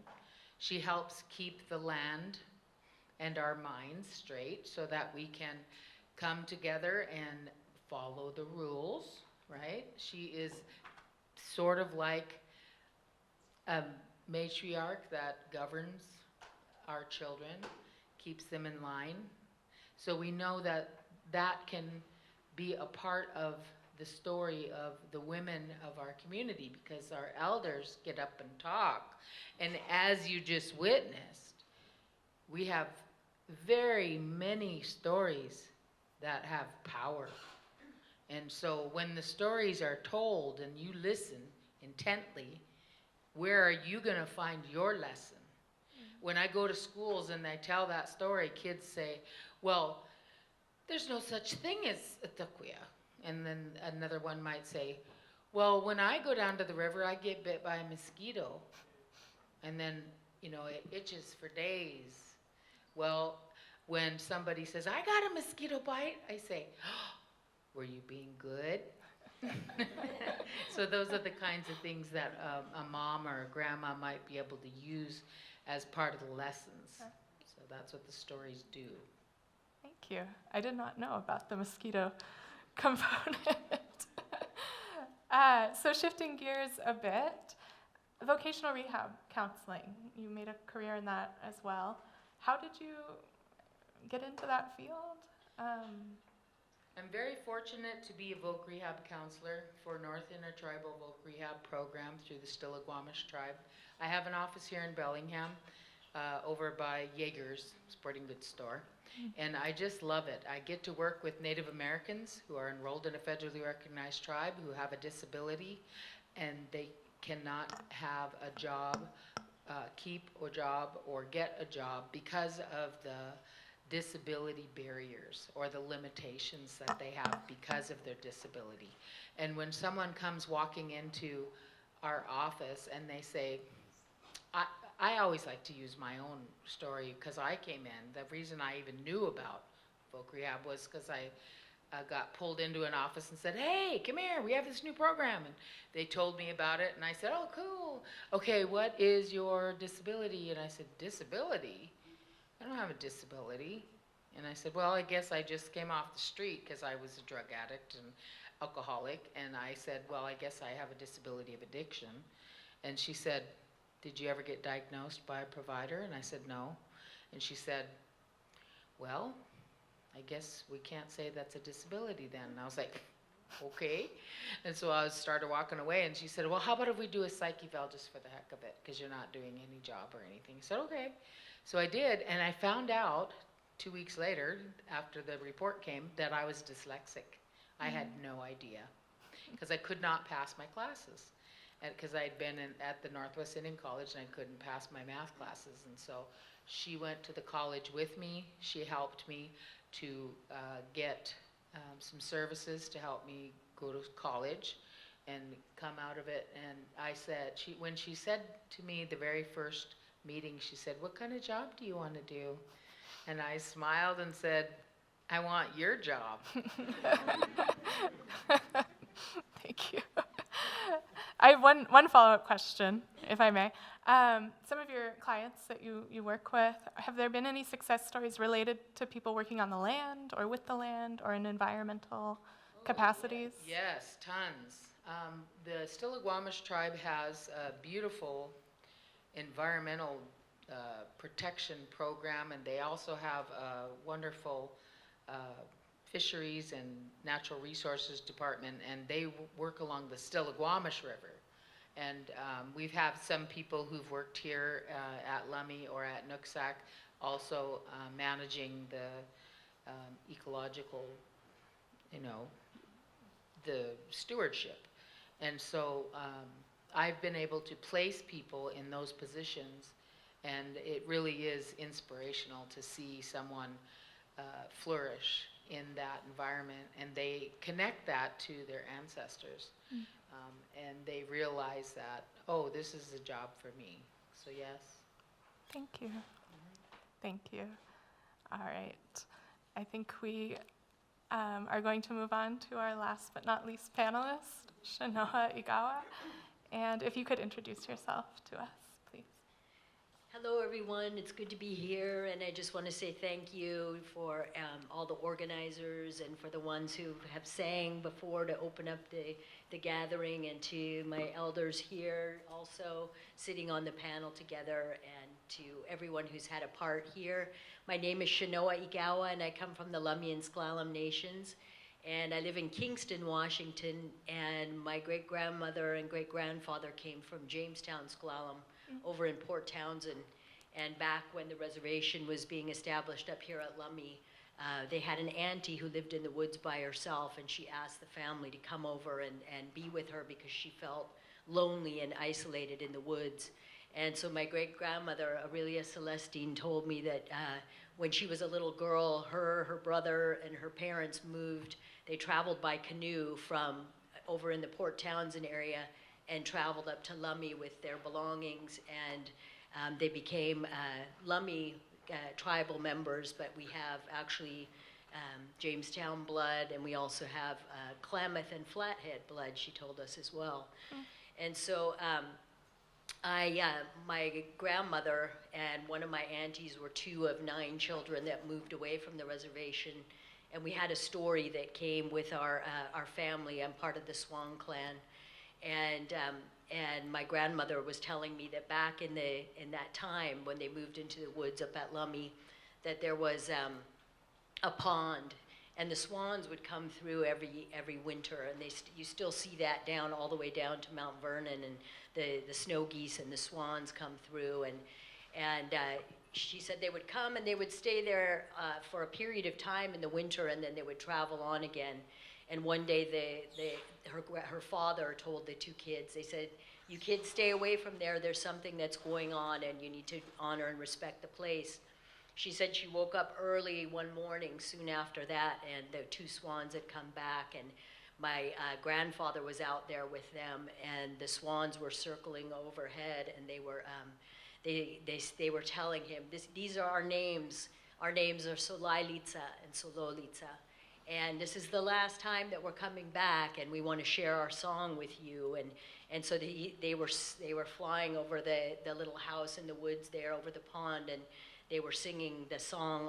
She helps keep the land and our minds straight so that we can come together and follow the rules, right? She is sort of like a matriarch that governs our children, keeps them in line. So we know that that can be a part of the story of the women of our community, because our elders get up and talk. And as you just witnessed, we have very many stories that have power. And so when the stories are told and you listen intently, where are you going to find your lesson? When I go to schools and they tell that story, kids say, well, there's no such thing as a Tokuya. And then another one might say, well, when I go down to the river, I get bit by a mosquito. And then, you know, it itches for days. Well, when somebody says, I got a mosquito bite, I say, oh, were you being good? So those are the kinds of things that a mom or a grandma might be able to use as part of the lessons. So that's what the stories do.
Thank you. I did not know about the mosquito component. So shifting gears a bit, vocational rehab counseling, you made a career in that as well. How did you get into that field?
I'm very fortunate to be a voc rehab counselor for North Intertribal Voc Rehab Program through the Stillaguamish tribe. I have an office here in Bellingham, over by Jaeger's sporting goods store, and I just love it. I get to work with Native Americans who are enrolled in a federally recognized tribe who have a disability, and they cannot have a job, keep a job, or get a job because of the disability barriers or the limitations that they have because of their disability. And when someone comes walking into our office and they say, I always like to use my own story because I came in. The reason I even knew about voc rehab was because I got pulled into an office and said, hey, come here, we have this new program. And they told me about it, and I said, oh, cool. Okay, what is your disability? And I said, disability? I don't have a disability. And I said, well, I guess I just came off the street because I was a drug addict and alcoholic. And I said, well, I guess I have a disability of addiction. And she said, did you ever get diagnosed by a provider? And I said, no. And she said, well, I guess we can't say that's a disability then. And I was like, okay. And so I started walking away, and she said, well, how about if we do a psych eval just for the heck of it, because you're not doing any job or anything. I said, okay. So I did, and I found out 2 weeks later, after the report came, that I was dyslexic. I had no idea, because I could not pass my classes. Because I had been at the Northwest Indian College, and I couldn't pass my math classes. And so she went to the college with me. She helped me to get some services to help me go to college and come out of it. And I said, when she said to me the very first meeting, she said, what kind of job do you want to do? And I smiled and said, I want your job.
Thank you. I have one follow-up question, if I may. Some of your clients that you work with, have there been any success stories related to people working on the land or with the land or in environmental capacities?
Yes, tons. The Stillaguamish tribe has a beautiful environmental protection program, and they also have a wonderful fisheries and natural resources department, and they work along the Stillaguamish River. And we've had some people who've worked here at Lummi or at Nooksack also managing the ecological, the stewardship. And so I've been able to place people in those positions, and it really is inspirational to see someone flourish in that environment, and they connect that to their ancestors. And they realize that, oh, this is a job for me. So yes.
Thank you. Thank you. All right. I think we are going to move on to our last but not least panelist, Shanoa Igawa. And if you could introduce yourself to us, please.
Hello, everyone. It's good to be here, and I just want to say thank you for all the organizers and for the ones who have sang before to open up the gathering, and to my elders here also sitting on the panel together, and to everyone who's had a part here. My name is Shanoa Igawa, and I come from the Lummi and S'Klallam Nations, and I live in Kingston, Washington, and my great-grandmother and great-grandfather came from Jamestown, S'Klallam, over in Port Townsend. And back when the reservation was being established up here at Lummi, they had an auntie who lived in the woods by herself, and she asked the family to come over and be with her because she felt lonely and isolated in the woods. And so my great-grandmother, Aurelia Celestine, told me that when she was a little girl, her brother, and her parents moved. They traveled by canoe from over in the Port Townsend area and traveled up to Lummi with their belongings. And They became Lummi tribal members, but we have actually Jamestown blood, and we also have Klamath and Flathead blood, she told us as well. And so my grandmother and one of my aunties were 2 of 9 children that moved away from the reservation. And we had a story that came with our family. I'm part of the Swan clan. And my grandmother was telling me that back in that time when they moved into the woods up at Lummi, that there was a pond, and the swans would come through every winter, and you still see that down all the way down to Mount Vernon, and the snow geese and the swans come through, and she said they would come and they would stay there for a period of time in the winter, and then they would travel on again. And one day her father told the 2 kids, they said, "You kids stay away from there, there's something that's going on and you need to honor and respect the place." She said she woke up early one morning soon after that, and the 2 swans had come back, and my grandfather was out there with them, and the swans were circling overhead, and they were telling him, "These are our names. Our names are Solailitsa and Sololitsa. And this is the last time that we're coming back, and we want to share our song with you." And so they were flying over the little house in the woods there over the pond, and they were singing the song,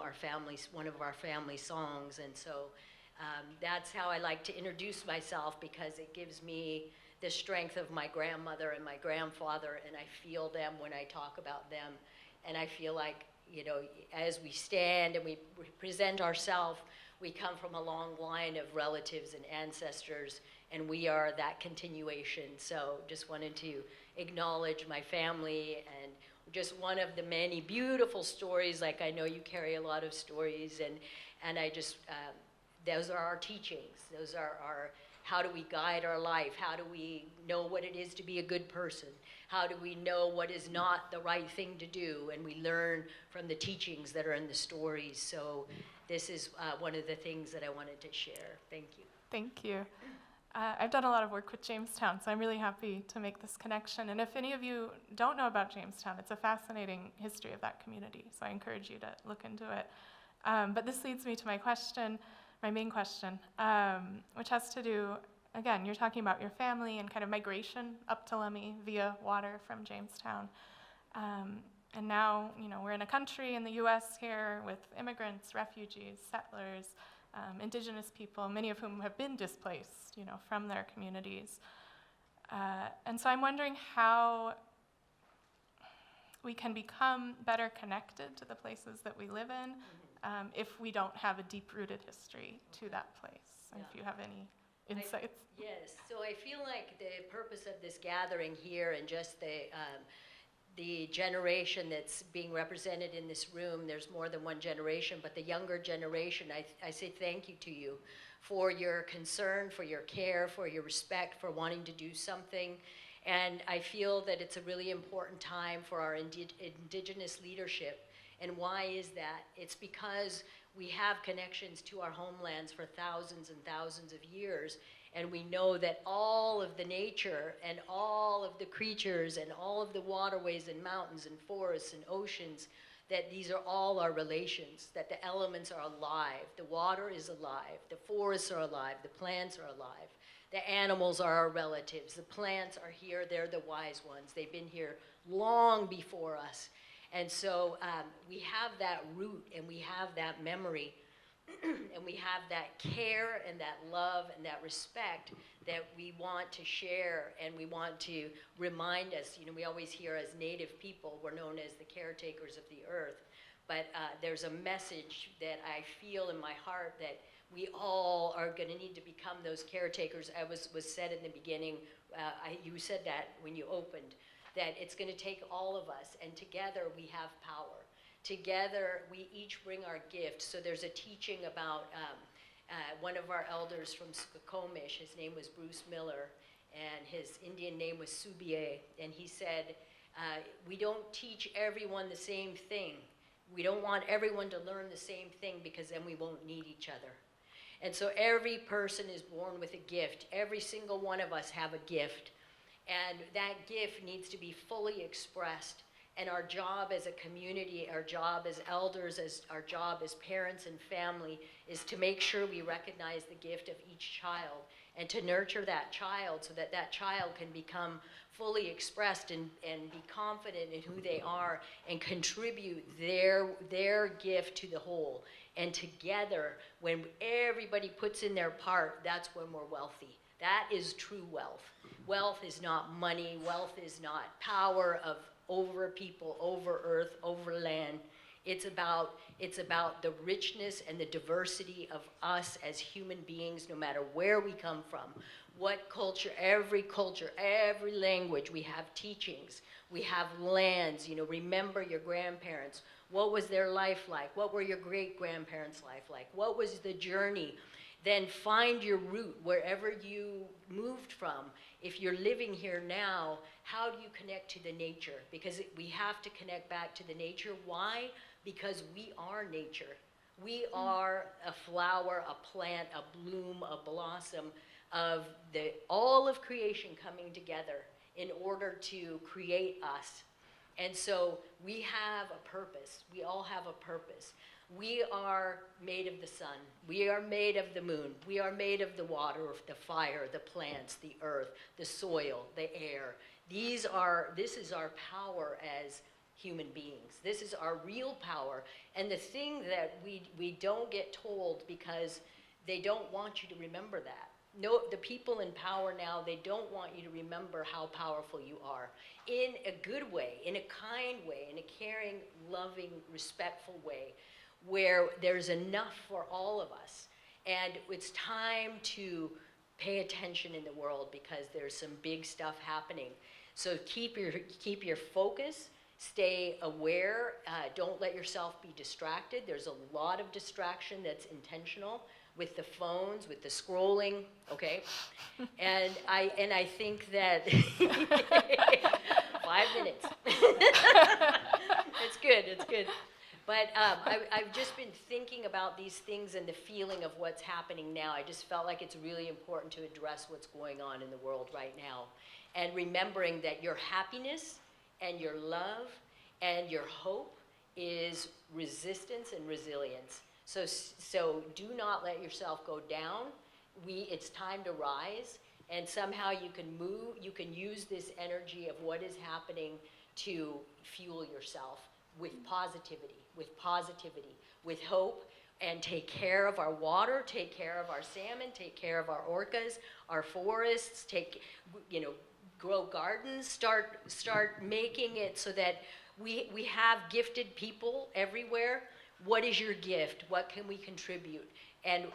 one of our family songs. And so that's how I like to introduce myself, because it gives me the strength of my grandmother and my grandfather, and I feel them when I talk about them. And I feel like, as we stand and we present ourselves, we come from a long line of relatives and ancestors, and we are that continuation. So just wanted to acknowledge my family, and just one of the many beautiful stories. Like, I know you carry a lot of stories, and I just, those are our teachings. Those are our, how do we guide our life? How do we know what it is to be a good person? How do we know what is not the right thing to do? And we learn from the teachings that are in the stories. So this is one of the things that I wanted to share. Thank you.
Thank you. I've done a lot of work with Jamestown, so I'm really happy to make this connection. And if any of you don't know about Jamestown, it's a fascinating history of that community, so I encourage you to look into it. But this leads me to my main question, which has to do, again, you're talking about your family and kind of migration up to Lummi via water from Jamestown. And now, we're in a country in the US here with immigrants, refugees, settlers, indigenous people, many of whom have been displaced, from their communities. And so I'm wondering how we can become better connected to the places that we live in if we don't have a deep-rooted history to that place. And if you have any insights.
Yes, so I feel like the purpose of this gathering here, and just the generation that's being represented in this room, there's more than one generation, but the younger generation, I say thank you to you for your concern, for your care, for your respect, for wanting to do something. And I feel that it's a really important time for our indigenous leadership. And why is that? It's because we have connections to our homelands for thousands and thousands of years, and we know that all of the nature and all of the creatures and all of the waterways and mountains and forests and oceans, that these are all our relations, that the elements are alive. The water is alive, the forests are alive, the plants are alive, the animals are our relatives, the plants are here, they're the wise ones. They've been here long before us. And so we have that root, and we have that memory, and we have that care and that love and that respect that we want to share, and we want to remind us. We always hear, as Native people, we're known as the caretakers of the earth, but there's a message that I feel in my heart that we all are going to need to become those caretakers. I was said in the beginning, you said that when you opened, that it's going to take all of us, and together we have power. Together we each bring our gift. So there's a teaching about one of our elders from Skokomish. His name was Bruce Miller, and his Indian name was Subiye. And he said, we don't teach everyone the same thing. We don't want everyone to learn the same thing, because then we won't need each other. And so every person is born with a gift. Every single one of us have a gift. And that gift needs to be fully expressed. And our job as a community, our job as elders, as our job as parents and family is to make sure we recognize the gift of each child and to nurture that child so that that child can become fully expressed and be confident in who they are and contribute their gift to the whole. And together, when everybody puts in their part, that's when we're wealthy. That is true wealth. Wealth is not money. Wealth is not power of over people, over earth, over land. It's about the richness and the diversity of us as human beings, no matter where we come from, what culture, every language. We have teachings, we have lands. Remember your grandparents. What was their life like? What were your great-grandparents' life like? What was the journey? Then find your root wherever you moved from. If you're living here now, how do you connect to the nature? Because we have to connect back to the nature. Why? Because we are nature. We are a flower, a plant, a bloom, a blossom of all of creation coming together in order to create us. And so we have a purpose. We all have a purpose. We are made of the sun. We are made of the moon. We are made of the water, the fire, the plants, the earth, the soil, the air. This is our power as human beings. This is our real power. And the thing that we don't get told, because they don't want you to remember that. No, the people in power now, they don't want you to remember how powerful you are. In a good way, in a kind way, in a caring, loving, respectful way, where there's enough for all of us. And it's time to pay attention in the world because there's some big stuff happening. So keep your focus, stay aware, don't let yourself be distracted. There's a lot of distraction that's intentional with the phones, with the scrolling, okay? And I think that 5 minutes. It's good. But I've just been thinking about these things and the feeling of what's happening now. I just felt like it's really important to address what's going on in the world right now. And remembering that your happiness and your love and your hope is resistance and resilience. So do not let yourself go down. It's time to rise, and somehow you can use this energy of what is happening to fuel yourself with positivity, with hope, and take care of our water, take care of our salmon, take care of our orcas, our forests, grow gardens, start making it so that we have gifted people everywhere. What is your gift? What can we contribute? And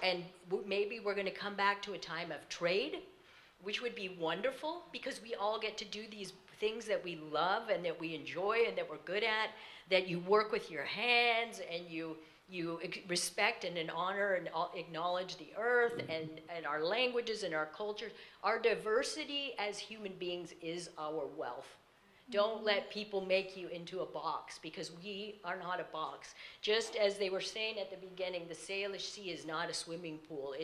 maybe we're going to come back to a time of trade, which would be wonderful because we all get to do these things that we love and that we enjoy and that we're good at, that you work with your hands and you respect and honor and acknowledge the earth and our languages and our cultures. Our diversity as human beings is our wealth. Don't let people make you into a box, because we are not a box. Just as they were saying at the beginning, the Salish Sea is not a swimming pool.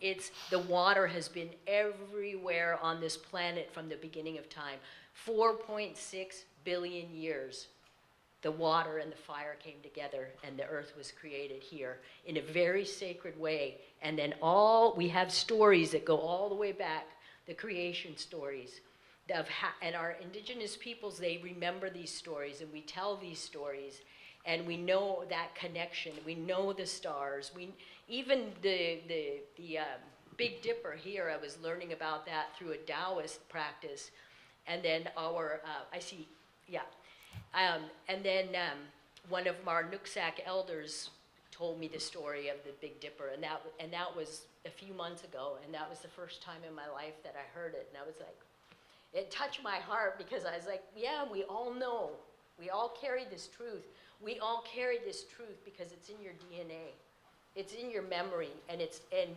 The water has been everywhere on this planet from the beginning of time. 4.6 billion years. The water and the fire came together and the earth was created here in a very sacred way. And then we have stories that go all the way back, the creation stories. And our indigenous peoples, they remember these stories, and we tell these stories, and we know that connection. We know the stars. Even the Big Dipper here, I was learning about that through a Taoist practice. And then one of our Nooksack elders told me the story of the Big Dipper, and that was a few months ago, and that was the first time in my life that I heard it, and I was like, it touched my heart, because I was like, yeah, we all know. We all carry this truth. We all carry this truth because it's in your DNA. It's in your memory, and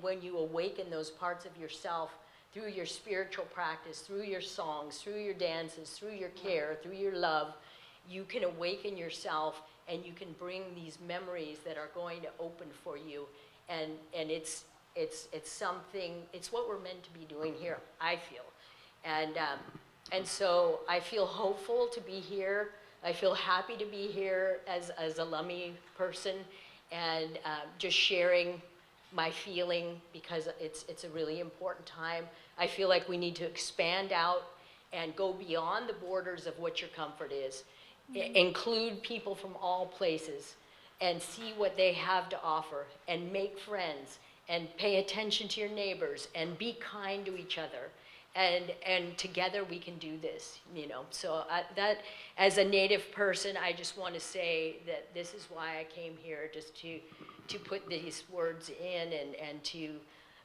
when you awaken those parts of yourself through your spiritual practice, through your songs, through your dances, through your care, through your love, you can awaken yourself, and you can bring these memories that are going to open for you. And it's something, it's what we're meant to be doing here, I feel. And so I feel hopeful to be here I feel happy to be here as a Lummi person and just sharing my feeling because it's a really important time. I feel like we need to expand out and go beyond the borders of what your comfort is. Include people from all places and see what they have to offer and make friends and pay attention to your neighbors and be kind to each other. And together we can do this, you know. So that, as a Native person, I just want to say that this is why I came here, just to put these words in and to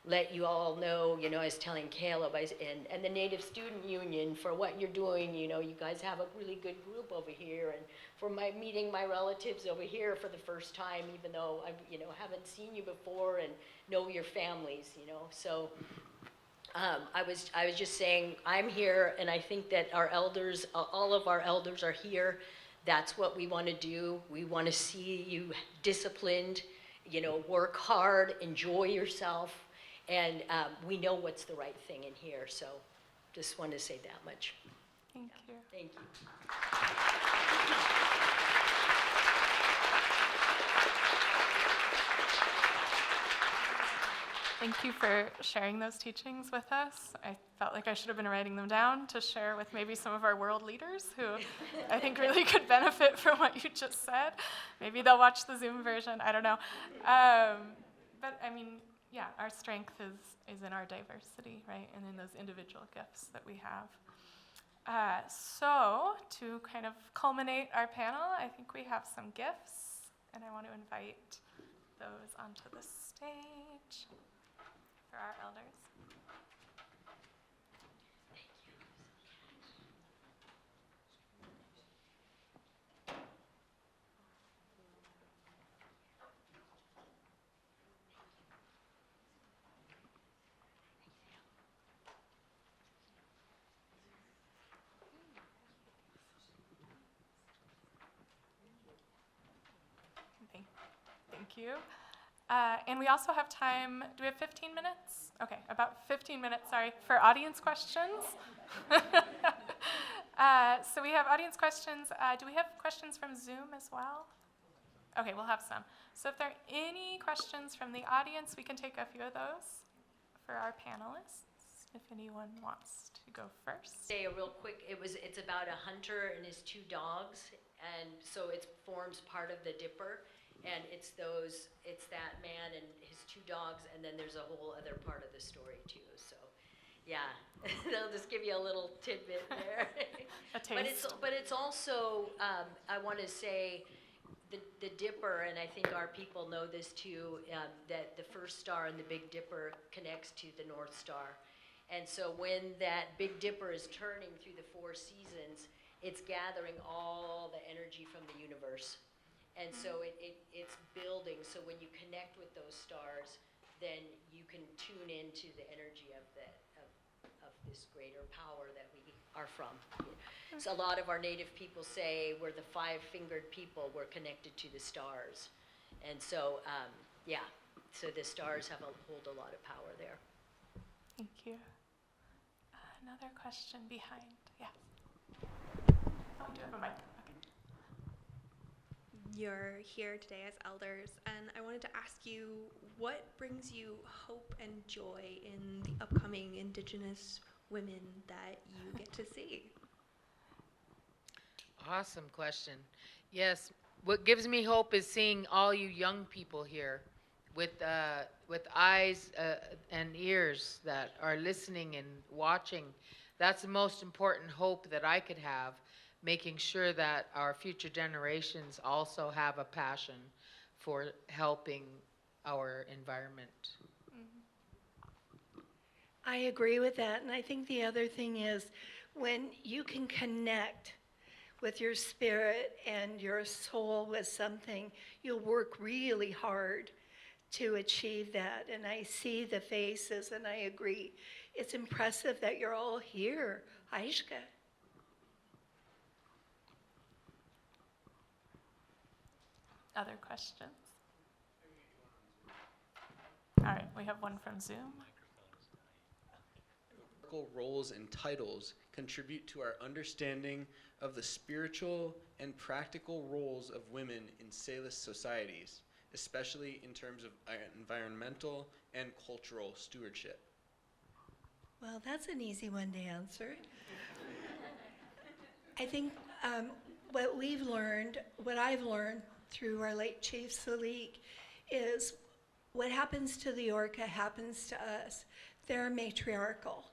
let you all know, you know, I was telling Caleb and the Native Student Union for what you're doing. You know, you guys have a really good group over here, and for meeting my relatives over here for the first time, even though I, you know, haven't seen you before and know your families, you know. So I was just saying, I'm here, and I think that our elders, all of our elders are here. That's what we want to do. We want to see you disciplined, you know, work hard, enjoy yourself. And we know what's the right thing in here, so just want to say that much.
Thank you.
Thank you.
Thank you for sharing those teachings with us. I felt like I should have been writing them down to share with maybe some of our world leaders who I think really could benefit from what you just said. Maybe they'll watch the Zoom version, I don't know. But I mean, yeah, our strength is in our diversity, right, and in those individual gifts that we have. So to kind of culminate our panel, I think we have some gifts, and I want to invite those onto the stage for our elders. Thank you. And we also have time, do we have 15 minutes? Okay, about 15 minutes, sorry, for audience questions. So we have audience questions. Do we have questions from Zoom as well? Okay, we'll have some. So if there are any questions from the audience, we can take a few of those for our panelists, if anyone wants to go first.
Say a real quick, it's about a hunter and his two dogs, and so it forms part of the Dipper. And it's that man and his two dogs, and then there's a whole other part of the story too. So, yeah, they'll just give you a little tidbit there.
A taste.
But it's also, I want to say, the Dipper, and I think our people know this too, that the first star in the Big Dipper connects to the North Star. And so when that Big Dipper is turning through the 4 seasons, it's gathering all the energy from the universe. And so it's building, so when you connect with those stars, then you can tune into the energy of this greater power that we are from. So a lot of our Native people say we're the 5-fingered people, we're connected to the stars. And so, yeah, so the stars hold a lot of power there.
Thank you. Another question behind, yeah. Oh, we do have a mic.
You're here today as elders, and I wanted to ask you, what brings you hope and joy in the upcoming Indigenous women that you get to see?
Awesome question. Yes, what gives me hope is seeing all you young people here with eyes and ears that are listening and watching. That's the most important hope that I could have, making sure that our future generations also have a passion for helping our environment.
I agree with that, and I think the other thing is when you can connect with your spirit and your soul with something, you'll work really hard to achieve that. And I see the faces, and I agree. It's impressive that you're all here. Aishka.
Other questions? All right, we have one from Zoom.
historical roles and titles contribute to our understanding of the spiritual and practical roles of women in Salish societies, especially in terms of environmental and cultural stewardship?
Well, that's an easy one to answer. I think what I've learned through our late Chief Salish is what happens to the orca happens to us. They're matriarchal.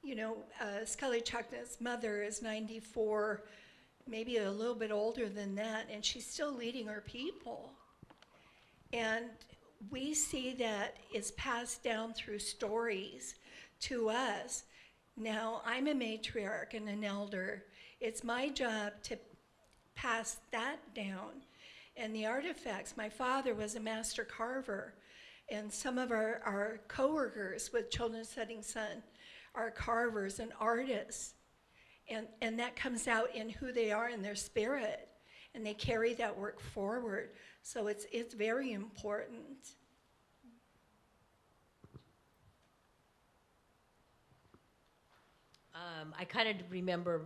You know, Scully Chukna's mother is 94, maybe a little bit older than that, and she's still leading her people. And we see that it's passed down through stories to us. Now, I'm a matriarch and an elder. It's my job to pass that down. And the artifacts, my father was a master carver, and some of our co-workers with Children's Setting Sun are carvers and artists. And that comes out in who they are in their spirit, and they carry that work forward. So it's very important.
I kind of remember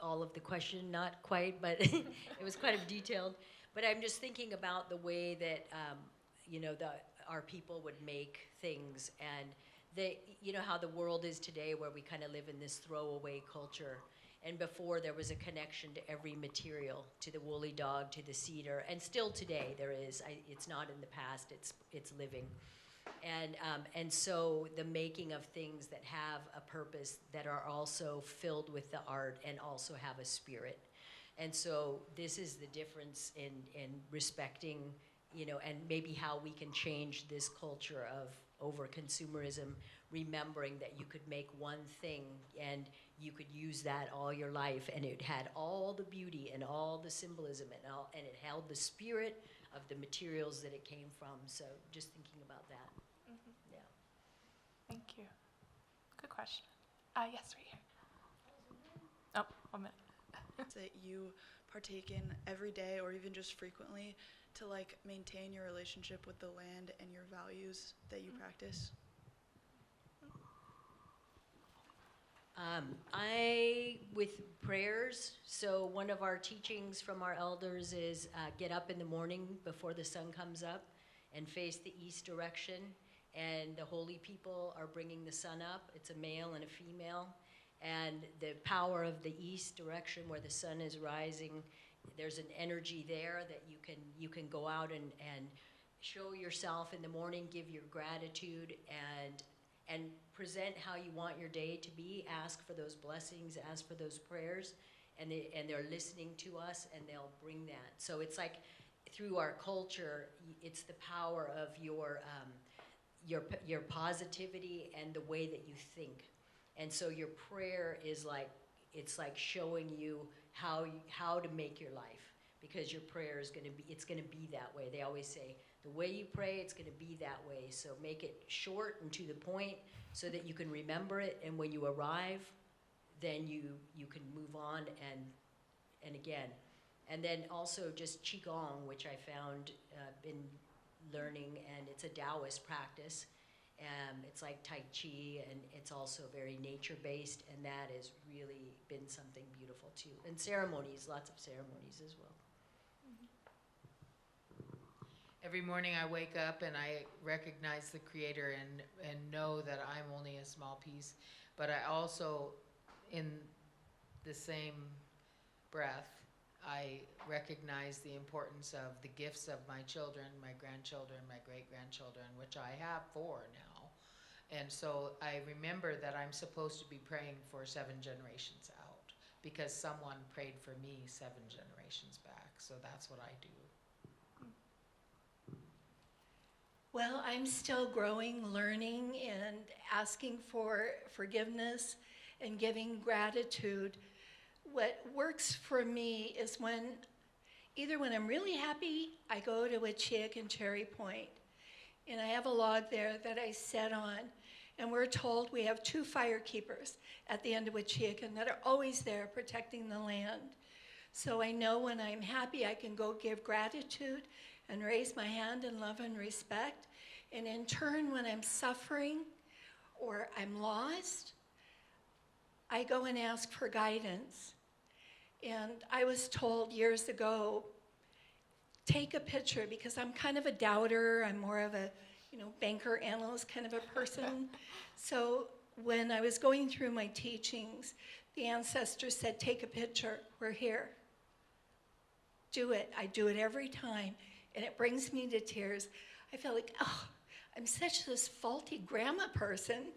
all of the question, not quite, but it was kind of detailed. But I'm just thinking about the way that our people would make things, and how the world is today, where we kind of live in this throwaway culture. And before, there was a connection to every material, to the woolly dog, to the cedar, and still today there is. It's not in the past; it's living. And so the making of things that have a purpose, that are also filled with the art and also have a spirit. And so this is the difference in respecting, and maybe how we can change this culture of over-consumerism, remembering that you could make one thing and you could use that all your life, and it had all the beauty and all the symbolism and it held the spirit of the materials that it came from. So just thinking about that.
Mm-hmm.
Yeah.
Thank you. Good question. Yes, right here. Oh, 1 minute.
That you partake in every day, or even just frequently, to maintain your relationship with the land and your values that you practice?
With prayers, so one of our teachings from our elders is get up in the morning before the sun comes up and face the east direction, and the holy people are bringing the sun up. It's a male and a female, and the power of the east direction where the sun is rising, there's an energy there that you can go out and show yourself in the morning, give your gratitude, and present how you want your day to be. Ask for those blessings, ask for those prayers, and they're listening to us, and they'll bring that. So it's like through our culture, it's the power of your positivity and the way that you think. And so your prayer is it's like showing you how to make your life, because your prayer is it's gonna be that way. They always say, the way you pray, it's gonna be that way. So make it short and to the point so that you can remember it, and when you arrive, then you can move on and again. And then also just Qigong, which I found, been learning, and it's a Taoist practice. It's like Tai Chi, and it's also very nature-based, and that has really been something beautiful too. And ceremonies, lots of ceremonies as well.
Every morning I wake up and I recognize the Creator and know that I'm only a small piece, but I also, in the same breath, I recognize the importance of the gifts of my children, my grandchildren, my great-grandchildren, which I have 4 now. And so I remember that I'm supposed to be praying for 7 generations out, because someone prayed for me 7 generations back. So that's what I do.
Well, I'm still growing, learning, and asking for forgiveness and giving gratitude. What works for me is either when I'm really happy, I go to Witchiek and Cherry Point, and I have a log there that I set on, and we're told we have 2 fire keepers at the end of Witchiek, and that are always there protecting the land. So I know when I'm happy, I can go give gratitude and raise my hand in love and respect. And in turn, when I'm suffering or I'm lost, I go and ask for guidance. And I was told years ago, take a picture, because I'm kind of a doubter. I'm more of a, banker analyst kind of a person. So when I was going through my teachings, the ancestors said, take a picture, we're here. Do it. I do it every time, and it brings me to tears. I feel like, oh, I'm such this faulty grandma person,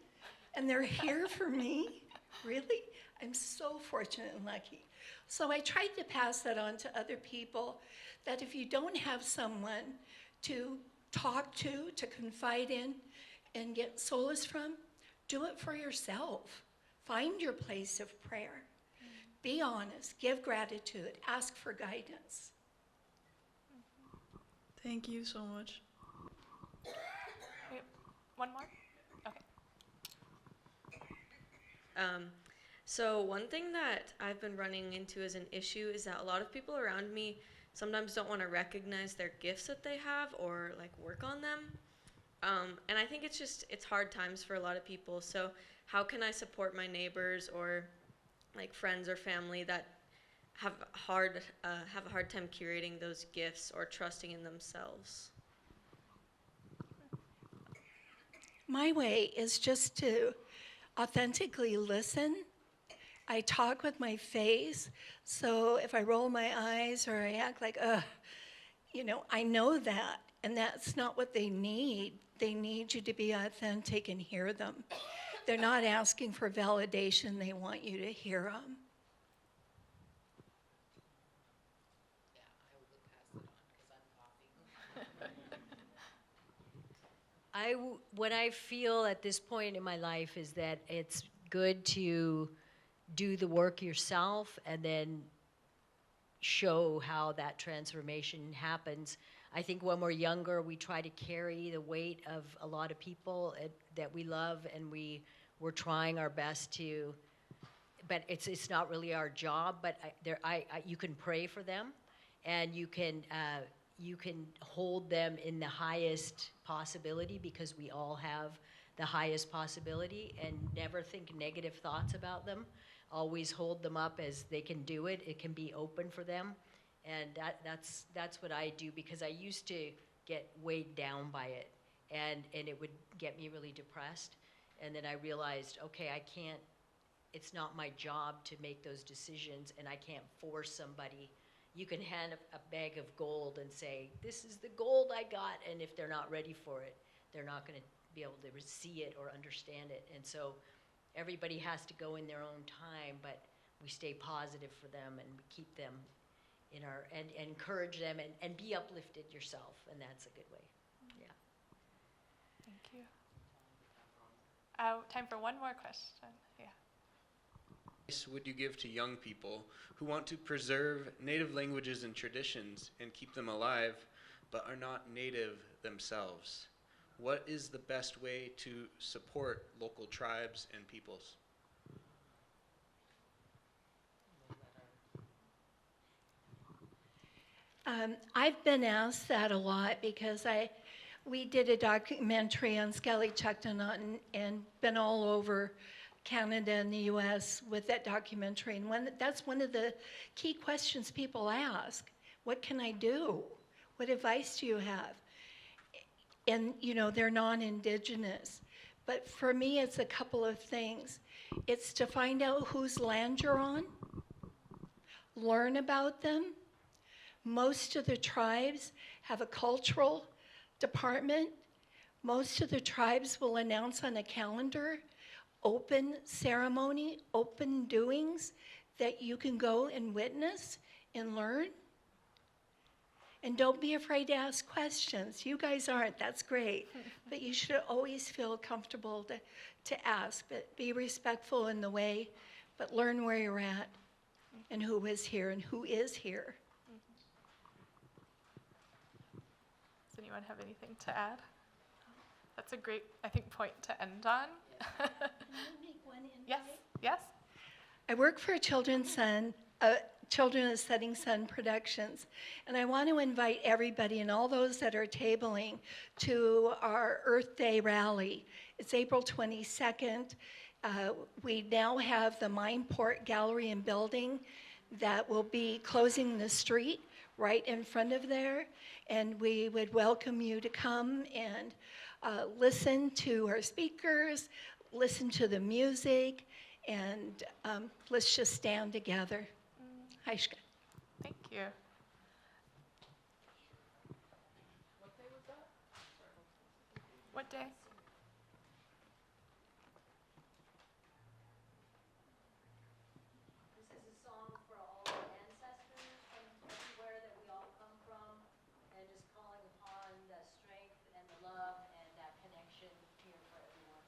and they're here for me. Really? I'm so fortunate and lucky. So I tried to pass that on to other people, that if you don't have someone to talk to confide in, and get solace from, do it for yourself. Find your place of prayer. Be honest, give gratitude, ask for guidance.
Thank you so much.
Wait, one more? Okay.
So one thing that I've been running into as an issue is that a lot of people around me sometimes don't want to recognize their gifts that they have or like work on them. And I think it's hard times for a lot of people. So how can I support my neighbors or like friends or family that have a hard time curating those gifts or trusting in themselves?
My way is just to authentically listen. I talk with my face, so if I roll my eyes or I act like, I know that, and that's not what they need. They need you to be authentic and hear them. They're not asking for validation, they want you to hear them.
What I feel at this point in my life is that it's good to do the work yourself and then show how that transformation happens. I think when we're younger, we try to carry the weight of a lot of people that we love, and we're trying our best to, but it's not really our job. But you can pray for them, and you can hold them in the highest possibility, because we all have the highest possibility, and never think negative thoughts about them. Always hold them up as they can do it. It can be open for them. And that's what I do, because I used to get weighed down by it, and it would get me really depressed. And then I realized, okay, it's not my job to make those decisions, and I can't force somebody. You can hand a bag of gold and say, this is the gold I got, and if they're not ready for it, they're not going to be able to see it or understand it. And so everybody has to go in their own time, but we stay positive for them, and we keep them in and encourage them, and be uplifted yourself, and that's a good way. Yeah.
Thank you. Time for one more question. Yeah.
What advice would you give to young people who want to preserve native languages and traditions and keep them alive, but are not native themselves? What is the best way to support local tribes and peoples?
I've been asked that a lot, because we did a documentary on Skelly Chucktanut and been all over Canada and the US with that documentary. And that's one of the key questions people ask. What can I do? What advice do you have? And they're non-Indigenous. But for me, it's a couple of things. It's to find out whose land you're on, learn about them. Most of the tribes have a cultural department. Most of the tribes will announce on a calendar open ceremony, open doings that you can go and witness and learn. And don't be afraid to ask questions. You guys aren't, that's great. But you should always feel comfortable to ask, but be respectful in the way, but learn where you're at and who is here and who is here.
Does anyone have anything to add? That's a great, I think, point to end on.
Can I make one invite?
Yes, yes.
I work for Children of Setting Sun Productions, and I want to invite everybody and all those that are tabling to our Earth Day rally. It's April 22nd, We now have the Mineport Gallery and Building that will be closing the street right in front of there, and we would welcome you to come and listen to our speakers, listen to the music, and let's just stand together. Haishka.
Thank you. What day?
This is a song for all the ancestors from everywhere that we all come from, and just calling upon the strength and the love and that connection here for everyone.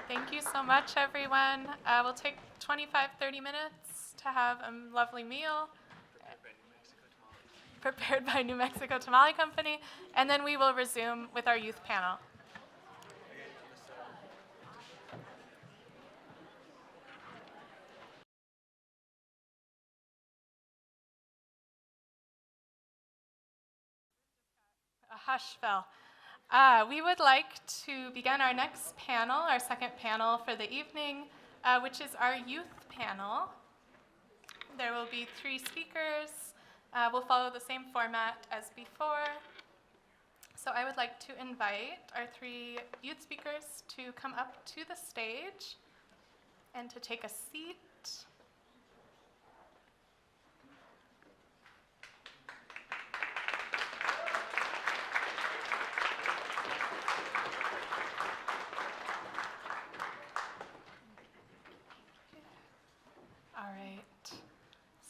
Thank you so much, everyone. We'll take 25, 30 minutes to have a lovely meal prepared by New Mexico Tamale Company, and then we will resume with our youth panel. A hush fell. We would like to begin our next panel, our second panel for the evening, which is our youth panel. There will be 3 speakers. We'll follow the same format as before. So I would like to invite our 3 youth speakers to come up to the stage and to take a seat. All right.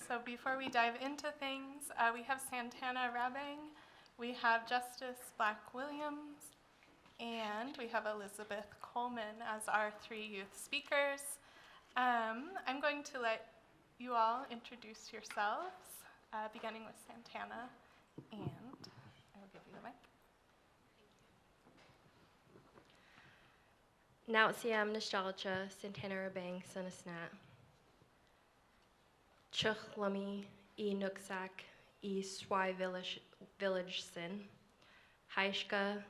So before we dive into things, we have Santana Rabang, we have Justice Black Williams, and we have Elizabeth Coleman as our 3 youth speakers. I'm going to let you all introduce yourselves, beginning with Santana, and I will give you the mic.
Nautsiam Nostalgia, Santana Rabang, Sunasnat. Chuch Lummi, E Nooksack, E Swai Village Sin. Haishka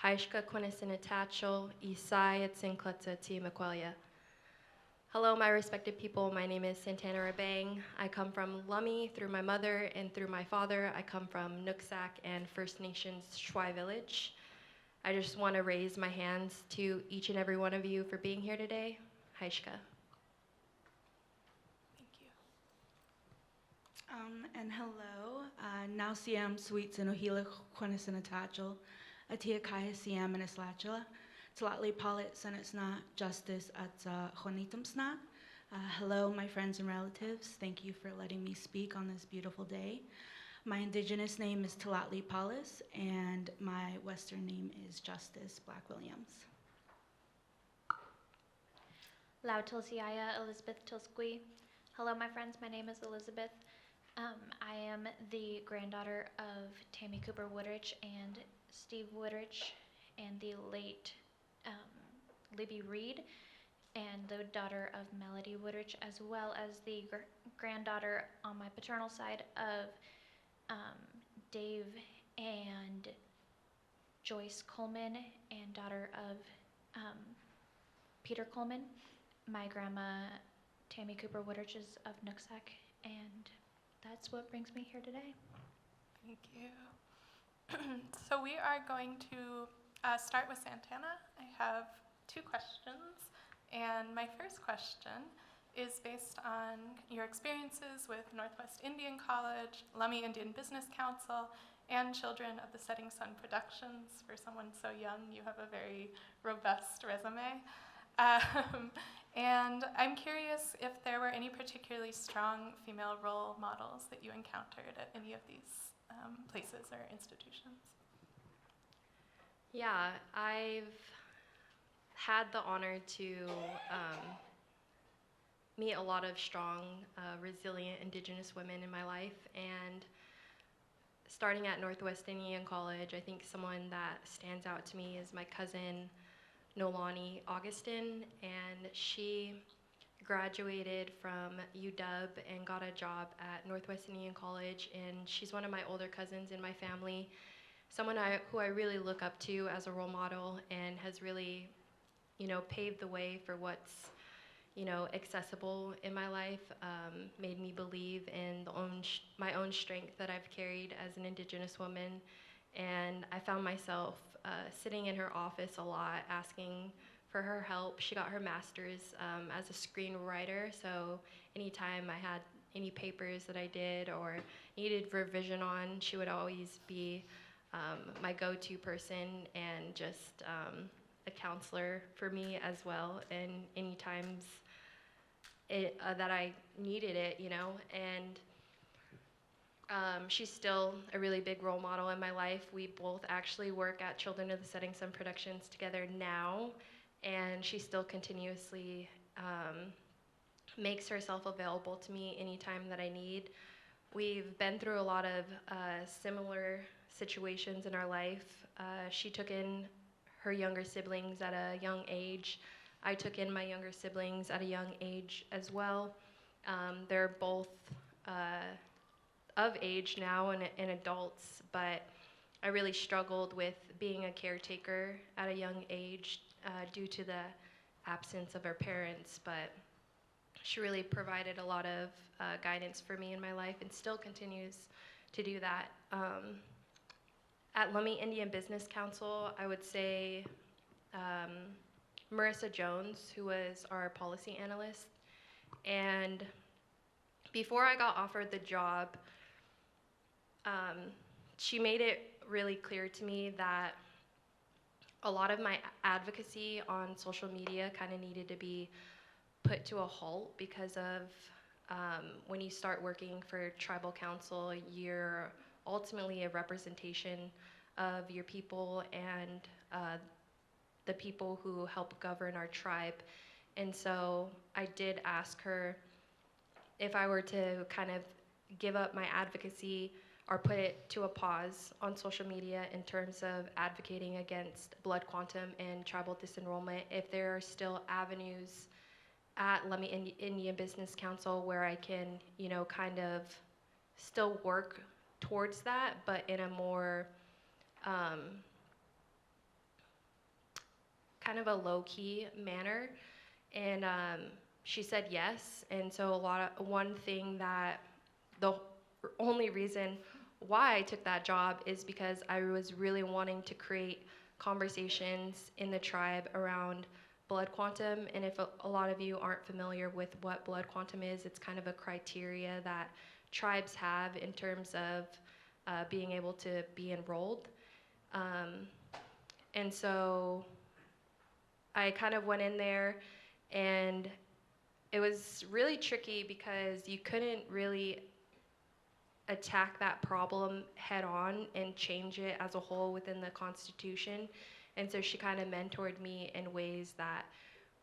Quinisinatachel, E Sai at Sinklutza T Maquelia. Hello, my respected people. My name is Santana Rabang. I come from Lummi through my mother, and through my father, I come from Nooksack and First Nations Shwai Village. I just want to raise my hands to each and every one of you for being here today. Haishka.
Thank you.
And hello, Nausiam Sweets and Ohila Quinisinatachel, Atia Kaya Siam and Islachela, Tlatli Palit Senatna, Justice at Honitumsna. Hello, my friends and relatives. Thank you for letting me speak on this beautiful day. My indigenous name is Talatli Palis, and my Western name is Justice Black Williams.
Lau Tilsiaya, Elizabeth Tilsqui. Hello, my friends. My name is Elizabeth. I am the granddaughter of Tammy Cooper Woodrich and Steve Woodrich, and the late Libby Reed, and the daughter of Melody Woodrich, as well as the granddaughter on my paternal side of Dave and Joyce Coleman, and daughter of Peter Coleman. My grandma, Tammy Cooper Woodrich, is of Nooksack, and that's what brings me here today.
Thank you. So we are going to start with Santana. I have 2 questions, and my first question is based on your experiences with Northwest Indian College, Lummi Indian Business Council, and Children of the Setting Sun Productions. For someone so young, you have a very robust resume. And I'm curious if there were any particularly strong female role models that you encountered at any of these places or institutions.
Yeah, I've had the honor to meet a lot of strong, resilient Indigenous women in my life, and starting at Northwest Indian College, I think someone that stands out to me is my cousin, Nolani Augustin, and she graduated from UW and got a job at Northwest Indian College, and she's one of my older cousins in my family, someone who I really look up to as a role model, and has really, paved the way for what's, accessible in my life, made me believe in my own strength that I've carried as an Indigenous woman, and I found myself sitting in her office a lot, asking for her help. She got her master's as a screenwriter, so anytime I had any papers that I did or needed revision on, she would always be my go-to person, and just a counselor for me as well, and any times that I needed it, and she's still a really big role model in my life. We both actually work at Children of the Setting Sun Productions together now, and she still continuously makes herself available to me anytime that I need. We've been through a lot of similar situations in our life. She took in her younger siblings at a young age. I took in my younger siblings at a young age as well. They're both of age now and adults, but I really struggled with being a caretaker at a young age due to the absence of her parents, but she really provided a lot of guidance for me in my life, and still continues to do that. At Lummi Indian Business Council, I would say Marissa Jones, who was our policy analyst, and before I got offered the job, she made it really clear to me that a lot of my advocacy on social media kind of needed to be put to a halt, because of when you start working for tribal council, you're ultimately a representation of your people and the people who help govern our tribe. And so I did ask her if I were to kind of give up my advocacy or put it to a pause on social media in terms of advocating against blood quantum and tribal disenrollment, if there are still avenues at Lummi Indian Business Council where I can, you know, kind of still work towards that, but in a more kind of a low-key manner. And she said yes. And so one thing that the only reason why I took that job is because I was really wanting to create conversations in the tribe around blood quantum. And if a lot of you aren't familiar with what blood quantum is, it's kind of a criteria that tribes have in terms of being able to be enrolled. And so I kind of went in there, and it was really tricky because you couldn't really attack that problem head on and change it as a whole within the Constitution. And so she kind of mentored me in ways that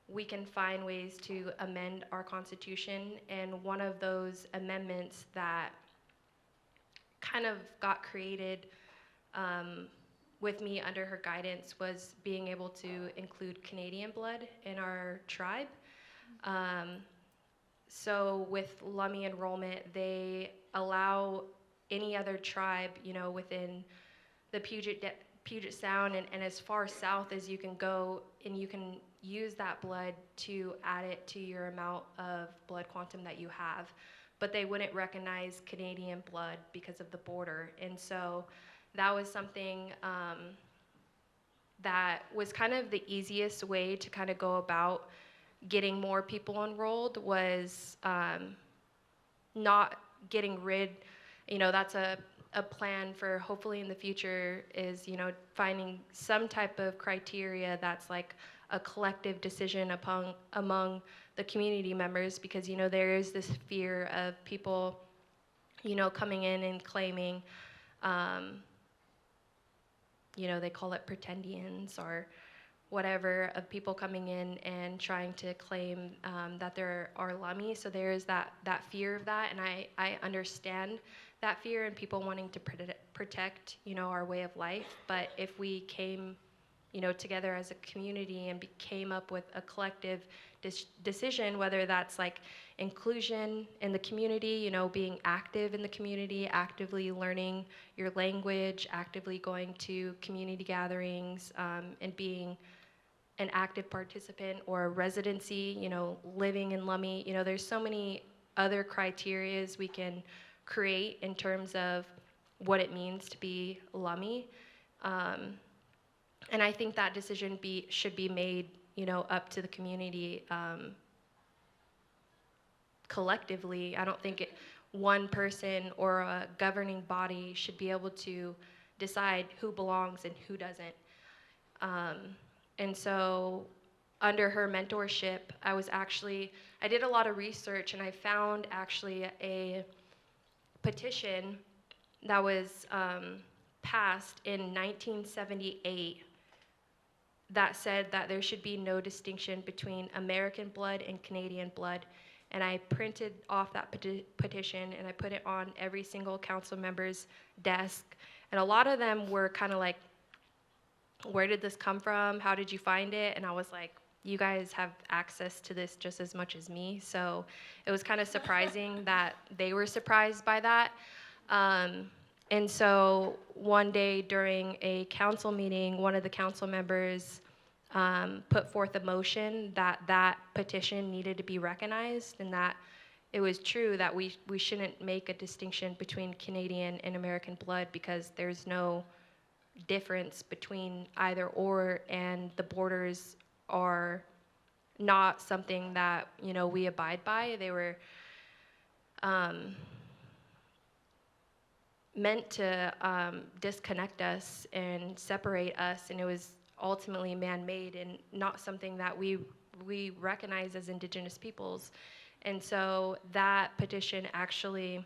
we can find ways to amend our Constitution. And one of those amendments that kind of got created with me under her guidance was being able to include Canadian blood in our tribe. So with Lummi enrollment, they allow any other tribe, you know, within the Puget Sound and as far south as you can go, and you can use that blood to add it to your amount of blood quantum that you have. But they wouldn't recognize Canadian blood because of the border. And so that was something that was kind of the easiest way to kind of go about getting more people enrolled, was not getting rid, you know, that's a plan for hopefully in the future, is, you know, finding some type of criteria that's like a collective decision among the community members, because, you know, there is this fear of people, you know, coming in and claiming, you know, they call it pretendians or whatever, of people coming in and trying to claim that there are Lummi. So there is that fear of that, and I understand that fear and people wanting to protect, you know, our way of life. But if we came, you know, together as a community and came up with a collective decision, whether that's like inclusion in the community, you know, being active in the community, actively learning your language, actively going to community gatherings, and being an active participant, or a residency, you know, living in Lummi. You know, there's so many other criterias we can create in terms of what it means to be Lummi. And I think that decision should be made, you know, up to the community collectively. I don't think one person or a governing body should be able to decide who belongs and who doesn't. And so under her mentorship, I did a lot of research, and I found actually a petition that was passed in 1978 that said that there should be no distinction between American blood and Canadian blood. And I printed off that petition, and I put it on every single council member's desk. And a lot of them were kind of like, where did this come from? How did you find it? And I was like, you guys have access to this just as much as me. So it was kind of surprising that they were surprised by that. And so one day during a council meeting, one of the council members put forth a motion that petition needed to be recognized, and that it was true that we shouldn't make a distinction between Canadian and American blood, because there's no difference between either or, and the borders are not something that, you know, we abide by. They were meant to disconnect us and separate us, and it was ultimately man-made and not something that we recognize as Indigenous peoples. And so that petition actually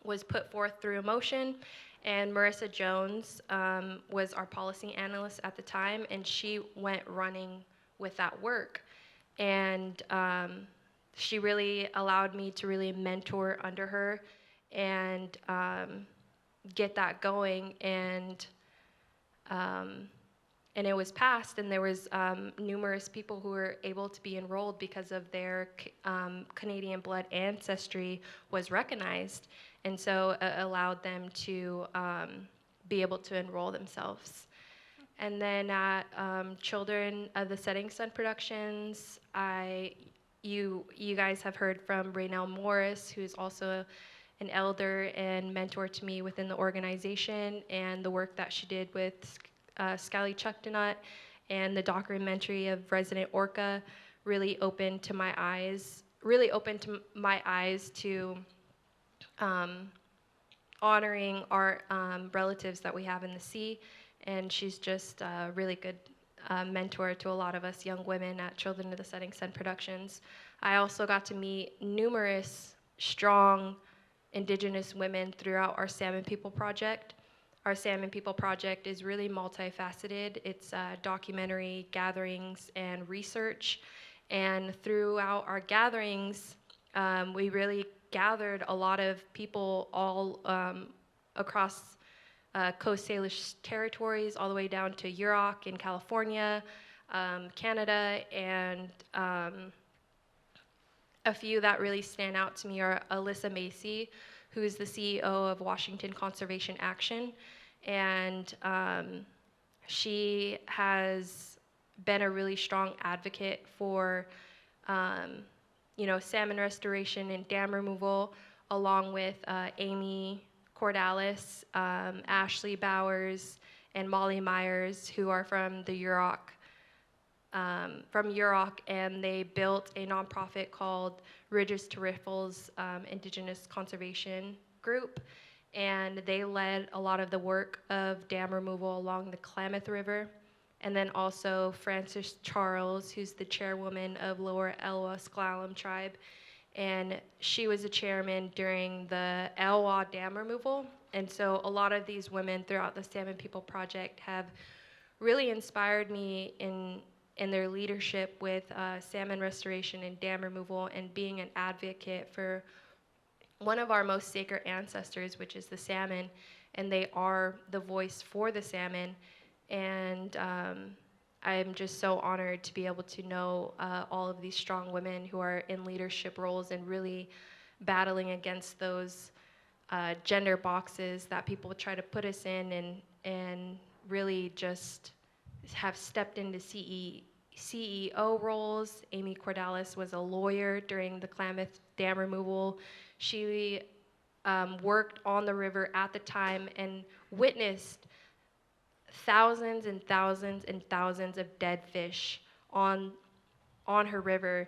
was put forth through a motion, and Marissa Jones was our policy analyst at the time, and she went running with that work. and she really allowed me to really mentor under her and get that going, and it was passed, and there was numerous people who were able to be enrolled because of their Canadian blood ancestry was recognized, and so it allowed them to be able to enroll themselves. And then at Children of the Setting Sun Productions, you guys have heard from Raynell Morris, who's also an elder and mentor to me within the organization, and the work that she did with Sally Chucktonut and the documentary of Resident Orca really opened my eyes to honoring our relatives that we have in the sea. And she's just a really good mentor to a lot of us young women at Children of the Setting Sun Productions. I also got to meet numerous strong indigenous women throughout our Salmon People Project. Our Salmon People Project is really multifaceted. It's documentary, gatherings, and research. And throughout our gatherings, we really gathered a lot of people all across Coast Salish territories, all the way down to Yurok in California, Canada, and a few that really stand out to me are Alyssa Macy, who is the CEO of Washington Conservation Action, and she has been a really strong advocate for salmon restoration and dam removal, along with Amy Cordalis, Ashley Bowers, and Molly Myers, who are from the Yurok, and they built a nonprofit called Ridges to Riffles Indigenous Conservation Group, and they led a lot of the work of dam removal along the Klamath River. And then also Frances Charles, who's the chairwoman of Lower Elwha Sklallam Tribe, and she was a chairman during the Elwha dam removal. And so a lot of these women throughout the Salmon People Project have really inspired me in their leadership with salmon restoration and dam removal, and being an advocate for one of our most sacred ancestors, which is the salmon, and they are the voice for the salmon. And I'm just so honored to be able to know all of these strong women who are in leadership roles and really battling against those gender boxes that people try to put us in, and really just have stepped into CEO roles. Amy Cordalis was a lawyer during the Klamath Dam removal. She worked on the river at the time and witnessed thousands and thousands and thousands of dead fish on her river.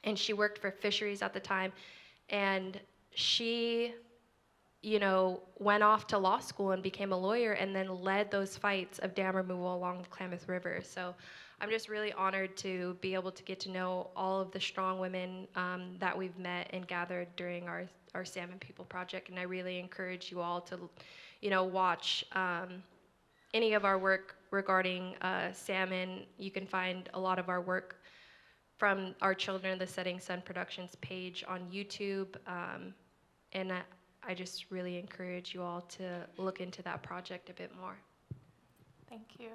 And she worked for fisheries at the time. And she went off to law school and became a lawyer, and then led those fights of dam removal along the Klamath River. So I'm just really honored to be able to get to know all of the strong women that we've met and gathered during our Salmon People Project. And I really encourage you all to, watch any of our work regarding salmon. You can find a lot of our work from our Children of the Setting Sun Productions page on YouTube. And I just really encourage you all to look into that project a bit more.
Thank you.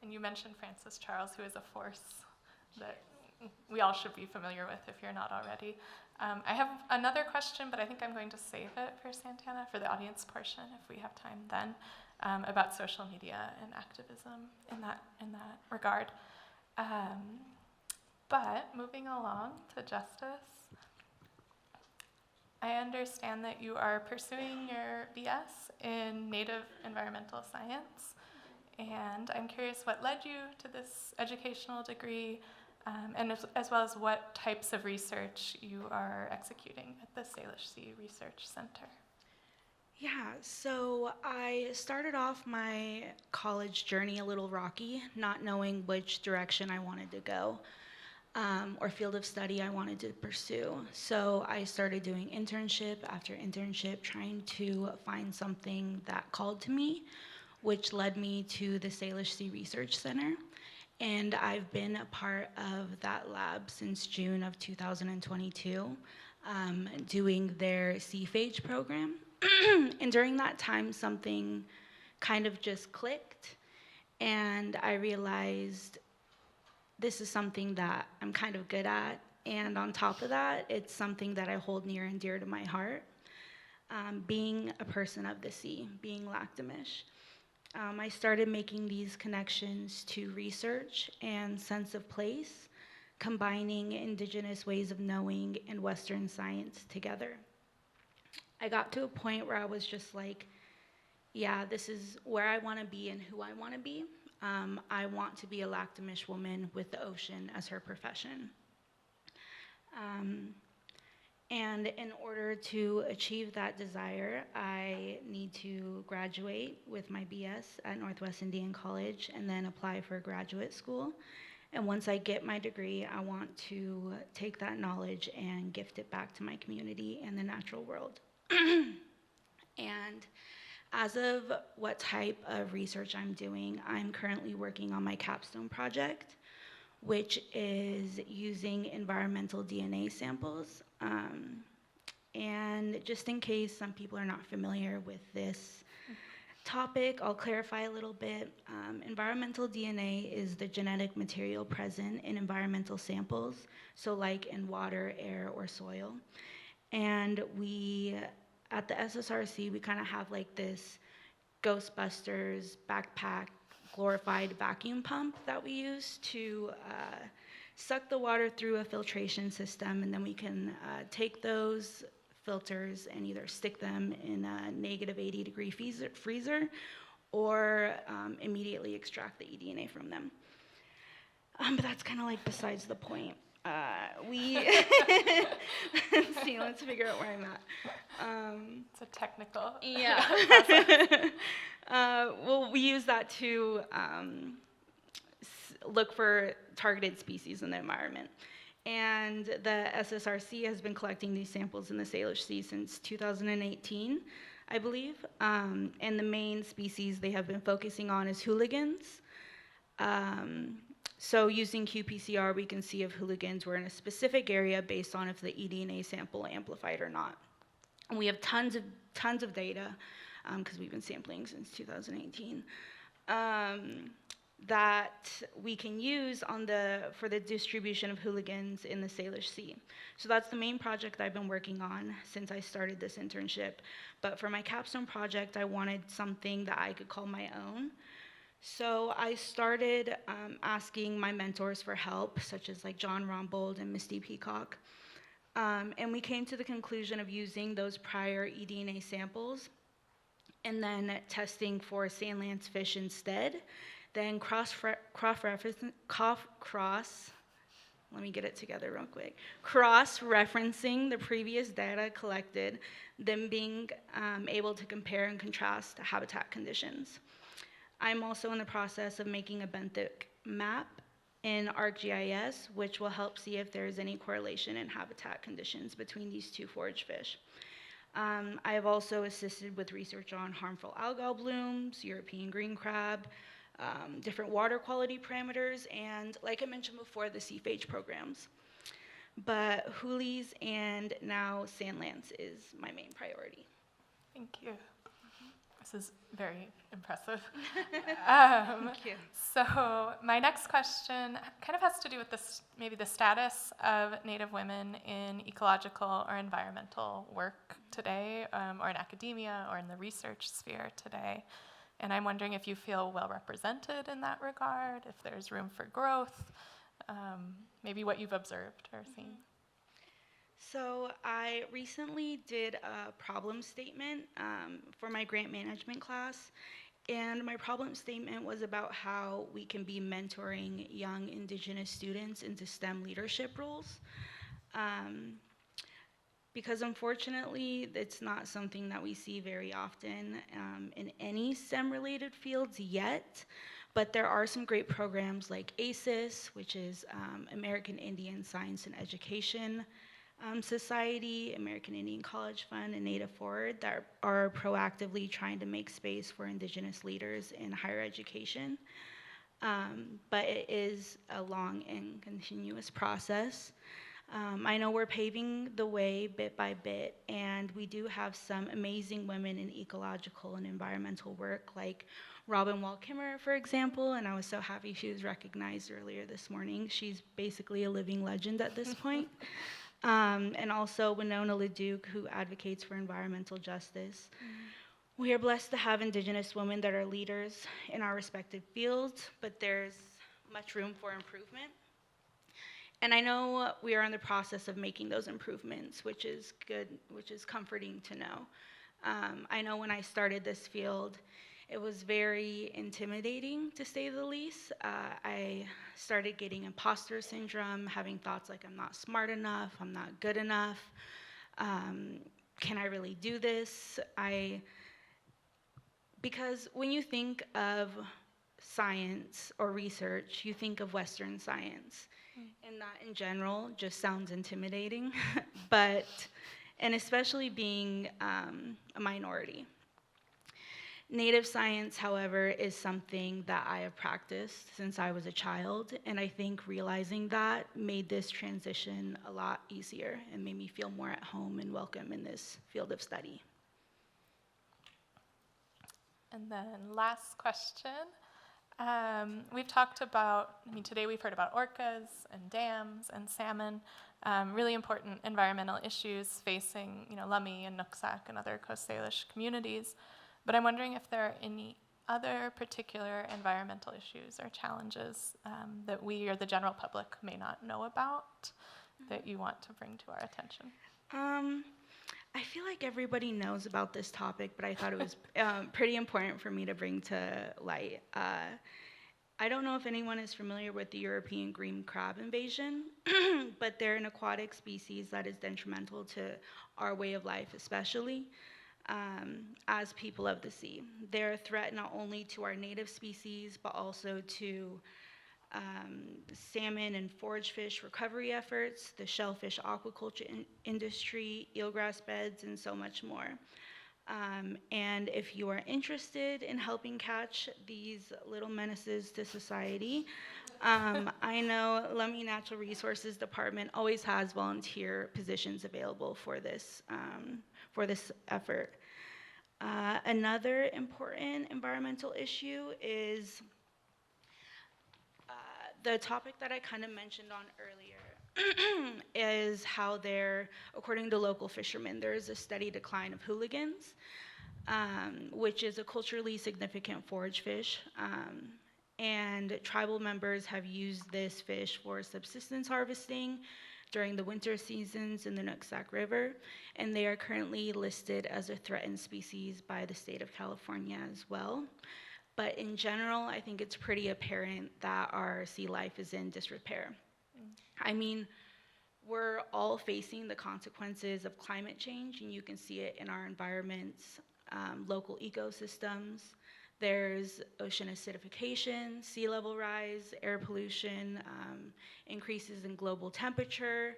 And you mentioned Frances Charles, who is a force that we all should be familiar with if you're not already. I have another question, but I think I'm going to save it for Santana, for the audience portion, if we have time then, about social media and activism in that regard. But moving along to Justice, I understand that you are pursuing your BS in Native Environmental Science, and I'm curious what led you to this educational degree, and as well as what types of research you are executing at the Salish Sea Research Center.
Yeah, so I started off my college journey a little rocky, not knowing which direction I wanted to go. Or field of study I wanted to pursue. So I started doing internship after internship, trying to find something that called to me, which led me to the Salish Sea Research Center. And I've been a part of that lab since June of 2022, doing their sea phage program. And during that time, something kind of just clicked, and I realized this is something that I'm kind of good at, and on top of that, it's something that I hold near and dear to my heart. Being a person of the sea, being Lactamish. I started making these connections to research and sense of place, combining indigenous ways of knowing and Western science together. I got to a point where I was just like, yeah, this is where I want to be and who I want to be. I want to be a Lactamish woman with the ocean as her profession. And in order to achieve that desire, I need to graduate with my BS at Northwest Indian College and then apply for graduate school. And once I get my degree, I want to take that knowledge and gift it back to my community and the natural world. And as of what type of research I'm doing, I'm currently working on my capstone project, which is using environmental DNA samples. And just in case some people are not familiar with this topic, I'll clarify a little bit. Environmental DNA is the genetic material present in environmental samples, so like in water, air, or soil. And we, at the SSRC, we kind of have like this Ghostbusters backpack glorified vacuum pump that we use to suck the water through a filtration system, and then we can take those filters and either stick them in a negative 80-degree freezer or immediately extract the eDNA from them. But that's kind of like besides the point. See, let's figure out where I'm at.
It's a technical.
Yeah. Well, we use that to look for targeted species in the environment. And the SSRC has been collecting these samples in the Salish Sea since 2018, I believe. And the main species they have been focusing on is hooligans. So using qPCR, we can see if hooligans were in a specific area based on if the eDNA sample amplified or not. And we have tons of data, because we've been sampling since 2018, that we can use for the distribution of hooligans in the Salish Sea. So that's the main project I've been working on since I started this internship. But for my capstone project, I wanted something that I could call my own. So I started asking my mentors for help, such as like John Rombold and Misty Peacock. And we came to the conclusion of using those prior eDNA samples and then testing for sand lance fish instead, then cross-referencing the previous data collected, then being able to compare and contrast habitat conditions. I'm also in the process of making a benthic map in ArcGIS, which will help see if there's any correlation in habitat conditions between these two forage fish. I have also assisted with research on harmful algal blooms, European green crab, different water quality parameters, and like I mentioned before, the sea phage programs. But hoolies and now sand lance is my main priority.
Thank you. This is very impressive. Thank you. So my next question kind of has to do with this, maybe the status of Native women in ecological or environmental work today, or in academia or in the research sphere today. And I'm wondering if you feel well represented in that regard, if there's room for growth, maybe what you've observed or seen.
So I recently did a problem statement for my grant management class, and my problem statement was about how we can be mentoring young Indigenous students into STEM leadership roles. Because unfortunately, it's not something that we see very often in any STEM-related fields yet, but there are some great programs like ACES, which is American Indian Science and Education Society, American Indian College Fund, and Native Forward that are proactively trying to make space for Indigenous leaders in higher education. but it is a long and continuous process. I know we're paving the way bit by bit, and we do have some amazing women in ecological and environmental work, like Robin Wall-Kimmerer, for example, and I was so happy she was recognized earlier this morning. She's basically a living legend at this point. And also Winona LaDuke, who advocates for environmental justice. We are blessed to have Indigenous women that are leaders in our respective fields, but there's much room for improvement. And I know we are in the process of making those improvements, which is good, which is comforting to know. I know when I started this field, it was very intimidating, to say the least. I started getting imposter syndrome, having thoughts like I'm not smart enough, I'm not good enough, can I really do this? Because when you think of science or research, you think of Western science. And that in general just sounds intimidating, and especially being a minority. Native science, however, is something that I have practiced since I was a child, and I think realizing that made this transition a lot easier and made me feel more at home and welcome in this field of study.
And then last question. We've talked about, today we've heard about orcas and dams and salmon, really important environmental issues facing, Lummi and Nooksack and other Coast Salish communities. But I'm wondering if there are any other particular environmental issues or challenges that we or the general public may not know about that you want to bring to our attention.
I feel like everybody knows about this topic, but I thought it was pretty important for me to bring to light. I don't know if anyone is familiar with the European green crab invasion, but they're an aquatic species that is detrimental to our way of life, especially as people of the sea. They're a threat not only to our native species, but also to salmon and forage fish recovery efforts, the shellfish aquaculture industry, eelgrass beds, and so much more. And if you are interested in helping catch these little menaces to society, I know Lummi Natural Resources Department always has volunteer positions available for this effort. Another important environmental issue is the topic that I kind of mentioned on earlier is how according to local fishermen, there is a steady decline of hooligans, which is a culturally significant forage fish. And tribal members have used this fish for subsistence harvesting during the winter seasons in the Nooksack River, and they are currently listed as a threatened species by the state of California as well. But in general, I think it's pretty apparent that our sea life is in disrepair. I mean, we're all facing the consequences of climate change, and you can see it in our environments, local ecosystems. There's ocean acidification, sea level rise, air pollution, increases in global temperature.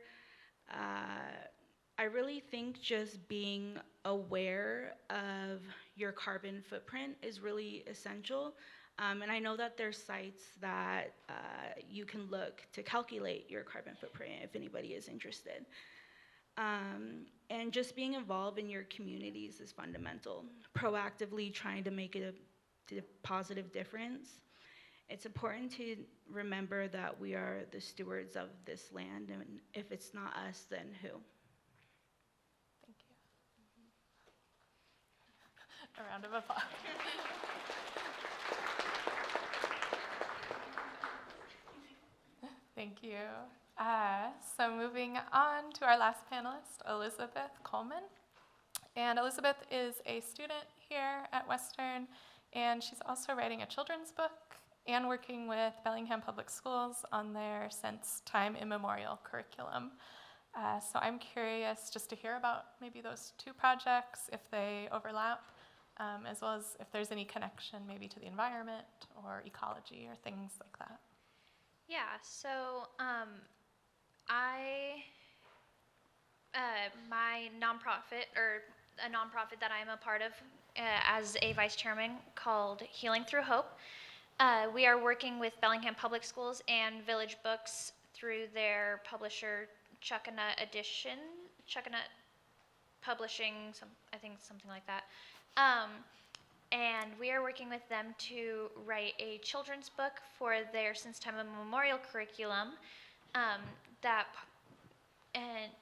I really think just being aware of your carbon footprint is really essential. And I know that there's sites that you can look to calculate your carbon footprint if anybody is interested. And just being involved in your communities is fundamental. Proactively trying to make a positive difference. It's important to remember that we are the stewards of this land, and if it's not us, then who?
Thank you. A round of applause. Thank you. So moving on to our last panelist, Elizabeth Coleman. And Elizabeth is a student here at Western, and she's also writing a children's book and working with Bellingham Public Schools on their Since Time Immemorial curriculum. So I'm curious just to hear about maybe those two projects, if they overlap, as well as if there's any connection maybe to the environment or ecology or things like that.
Yeah, so my nonprofit, or a nonprofit that I'm a part of as a vice chairman called Healing Through Hope, We are working with Bellingham Public Schools and Village Books through their publisher Chuckanut Publishing, I think something like that. And we are working with them to write a children's book for their Since Time Immemorial curriculum, and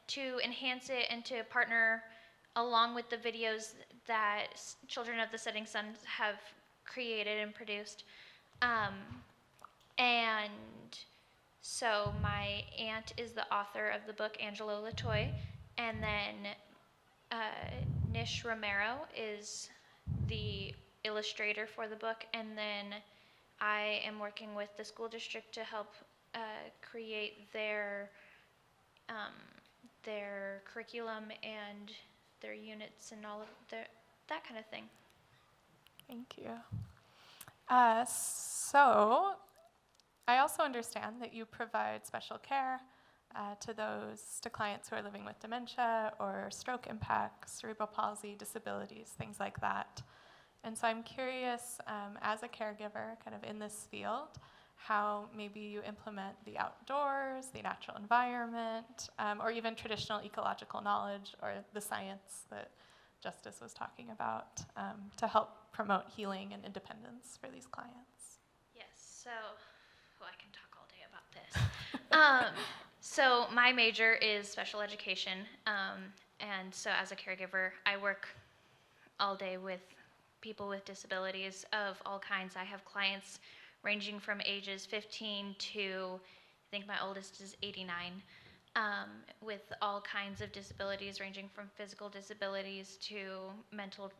to enhance it and to partner along with the videos that Children of the Setting Sun have created and produced. And so my aunt is the author of the book, Angelo Latoy, and then Nish Romero is the illustrator for the book, and then I am working with the school district to help create their curriculum and their units and all of that kind of thing.
Thank you. So I also understand that you provide special care to clients who are living with dementia or stroke impacts, cerebral palsy, disabilities, things like that. And so I'm curious, as a caregiver kind of in this field, how maybe you implement the outdoors, the natural environment, or even traditional ecological knowledge or the science that Justice was talking about to help promote healing and independence for these clients.
Yes, so I can talk all day about this. So my major is special education, and so as a caregiver, I work all day with people with disabilities of all kinds. I have clients ranging from ages 15 to, I think my oldest is 89, with all kinds of disabilities ranging from physical disabilities to mental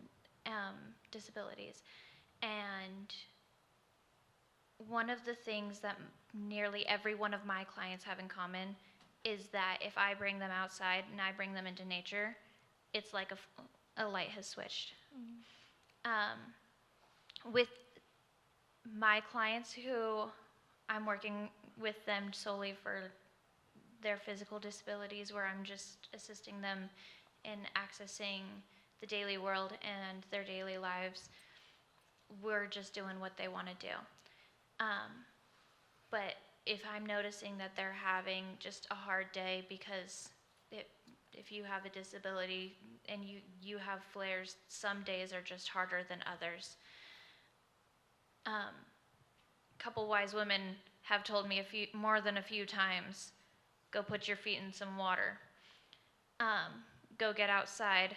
disabilities. And one of the things that nearly every one of my clients have in common is that if I bring them outside and I bring them into nature, it's like a light has switched. With my clients who I'm working with them solely for their physical disabilities, where I'm just assisting them in accessing the daily world and their daily lives, we're just doing what they want to do. But if I'm noticing that they're having just a hard day because if you have a disability and you have flares, some days are just harder than others. Couple wise women have told me more than a few times, go put your feet in some water, go get outside,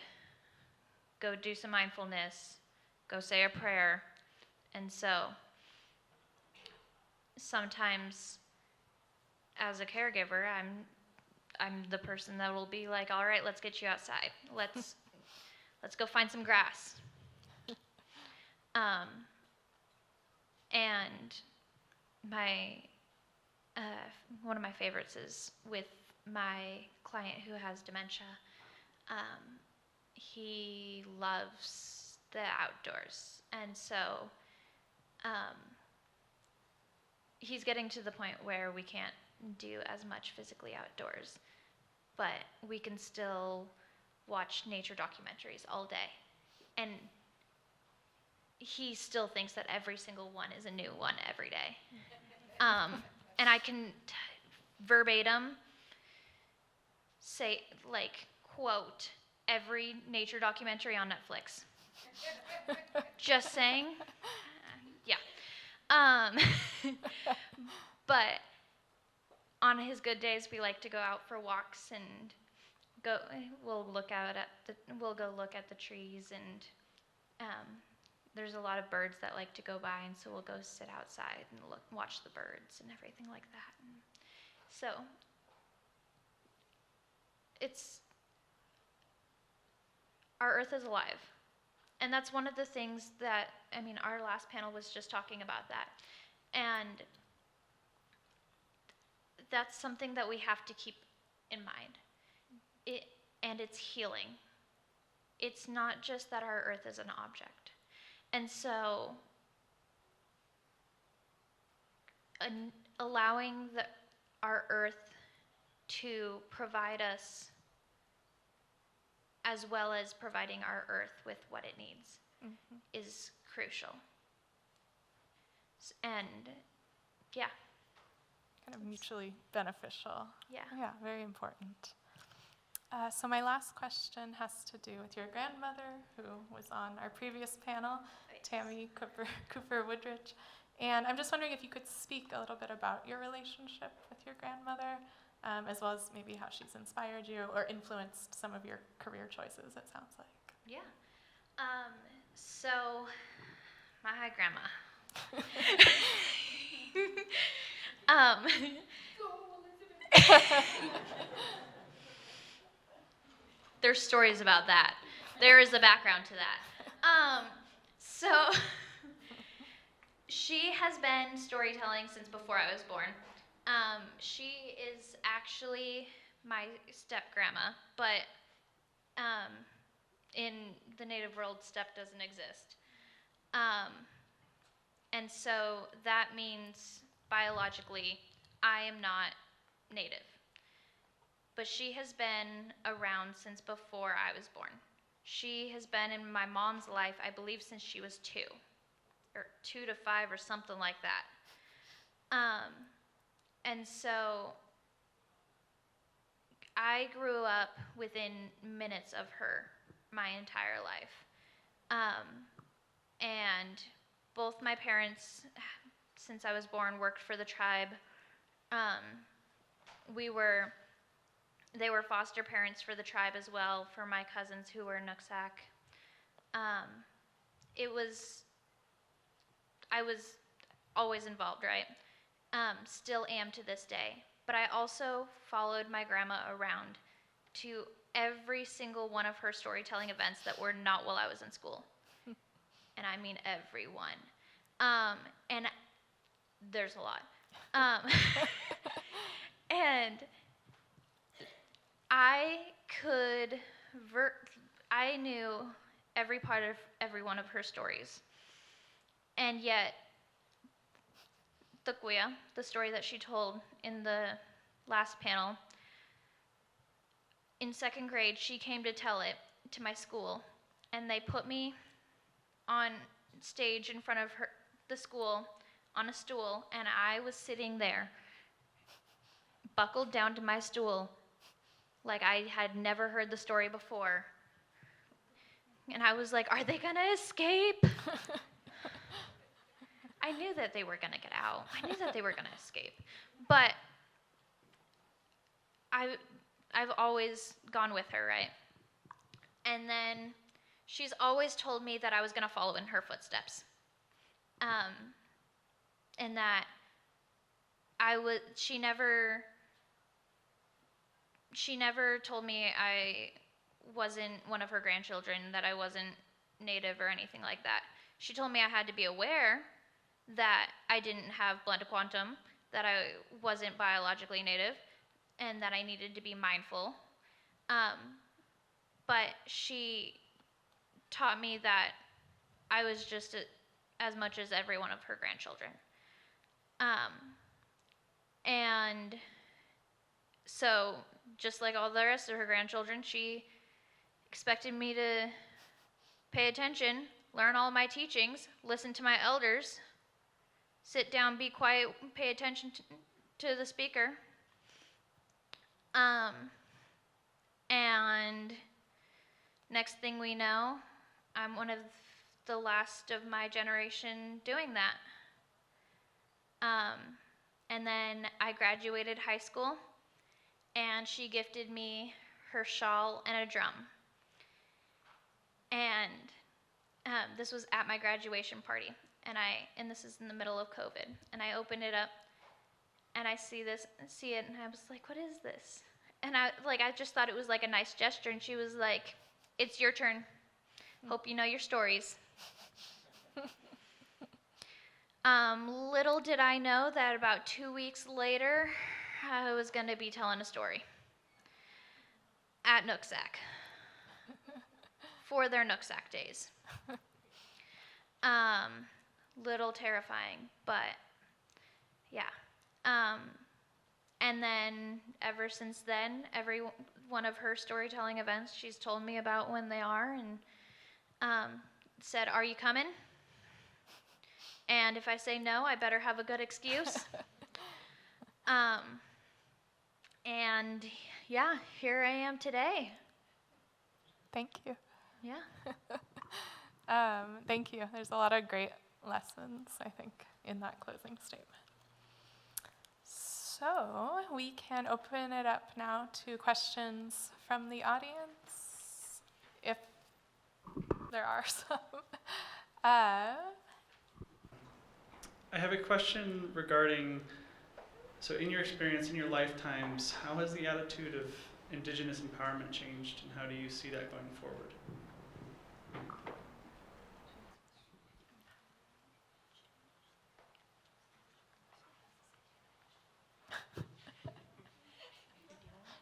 go do some mindfulness, go say a prayer. And so sometimes as a caregiver, I'm the person that will be like, all right, let's get you outside. Let's go find some grass. And one of my favorites is with my client who has dementia. He loves the outdoors, and so he's getting to the point where we can't do as much physically outdoors, but we can still watch nature documentaries all day. And he still thinks that every single one is a new one every day. And I can verbatim say, quote, every nature documentary on Netflix. Just saying. Yeah. But on his good days, we like to go out for walks and we'll go look at the trees, and there's a lot of birds that like to go by, and so we'll go sit outside and watch the birds and everything like that. And so our earth is alive. And that's one of the things that, our last panel was just talking about that. And that's something that we have to keep in mind. And it's healing. It's not just that our earth is an object. And so allowing our earth to provide us, as well as providing our earth with what it needs, is crucial. And yeah.
Kind of mutually beneficial.
Yeah.
Yeah, very important. So my last question has to do with your grandmother, who was on our previous panel, Tammy Cooper Woodridge. And I'm just wondering if you could speak a little bit about your relationship with your grandmother, as well as maybe how she's inspired you or influenced some of your career choices, it sounds like.
Yeah. So, my grandma. There's stories about that. There is a background to that. So, she has been storytelling since before I was born. She is actually my step-grandma, but in the native world, step doesn't exist. And so that means biologically I am not native. But she has been around since before I was born. She has been in my mom's life, I believe, since she was 2, or 2 to 5 or something like that. And so I grew up within minutes of her my entire life. And both my parents, since I was born, worked for the tribe. They were foster parents for the tribe as well, for my cousins who were Nooksack. I was always involved, right? Still am to this day. But I also followed my grandma around to every single one of her storytelling events that were not while I was in school. And I mean every one. And there's a lot. And I knew every part of every one of her stories. And yet, Tukuya, the story that she told in the last panel, in 2nd grade, she came to tell it to my school, and they put me on stage in front of the school on a stool, and I was sitting there, buckled down to my stool, like I had never heard the story before. And I was like, are they gonna escape? I knew that they were gonna get out. I knew that they were gonna escape. But I've always gone with her, right? And then she's always told me that I was gonna follow in her footsteps. And that she never told me I wasn't one of her grandchildren, that I wasn't native or anything like that. She told me I had to be aware that I didn't have blended quantum, that I wasn't biologically native, and that I needed to be mindful. But she taught me that I was just as much as every one of her grandchildren. And so, just like all the rest of her grandchildren, she expected me to pay attention, learn all my teachings, listen to my elders, sit down, be quiet, pay attention to the speaker. And next thing we know, I'm one of the last of my generation doing that. And then I graduated high school, and she gifted me her shawl and a drum. And this was at my graduation party, and this is in the middle of COVID. And I opened it up, and I see it, and I was like, "What is this?" And I just thought it was like a nice gesture. And she was like, "It's your turn. Hope you know your stories." Little did I know that about 2 weeks later, I was going to be telling a story at Nooksack for their Nooksack days. Little terrifying, but yeah. And then ever since then, every one of her storytelling events, she's told me about when they are, and said, "Are you coming?" And if I say no, I better have a good excuse. And yeah, here I am today.
Thank you.
Yeah.
Thank you. There's a lot of great lessons, I think, in that closing statement. So we can open it up now to questions from the audience, if there are some.
I have a question regarding, so in your experience, in your lifetimes, how has the attitude of Indigenous empowerment changed, and how do you see that going forward?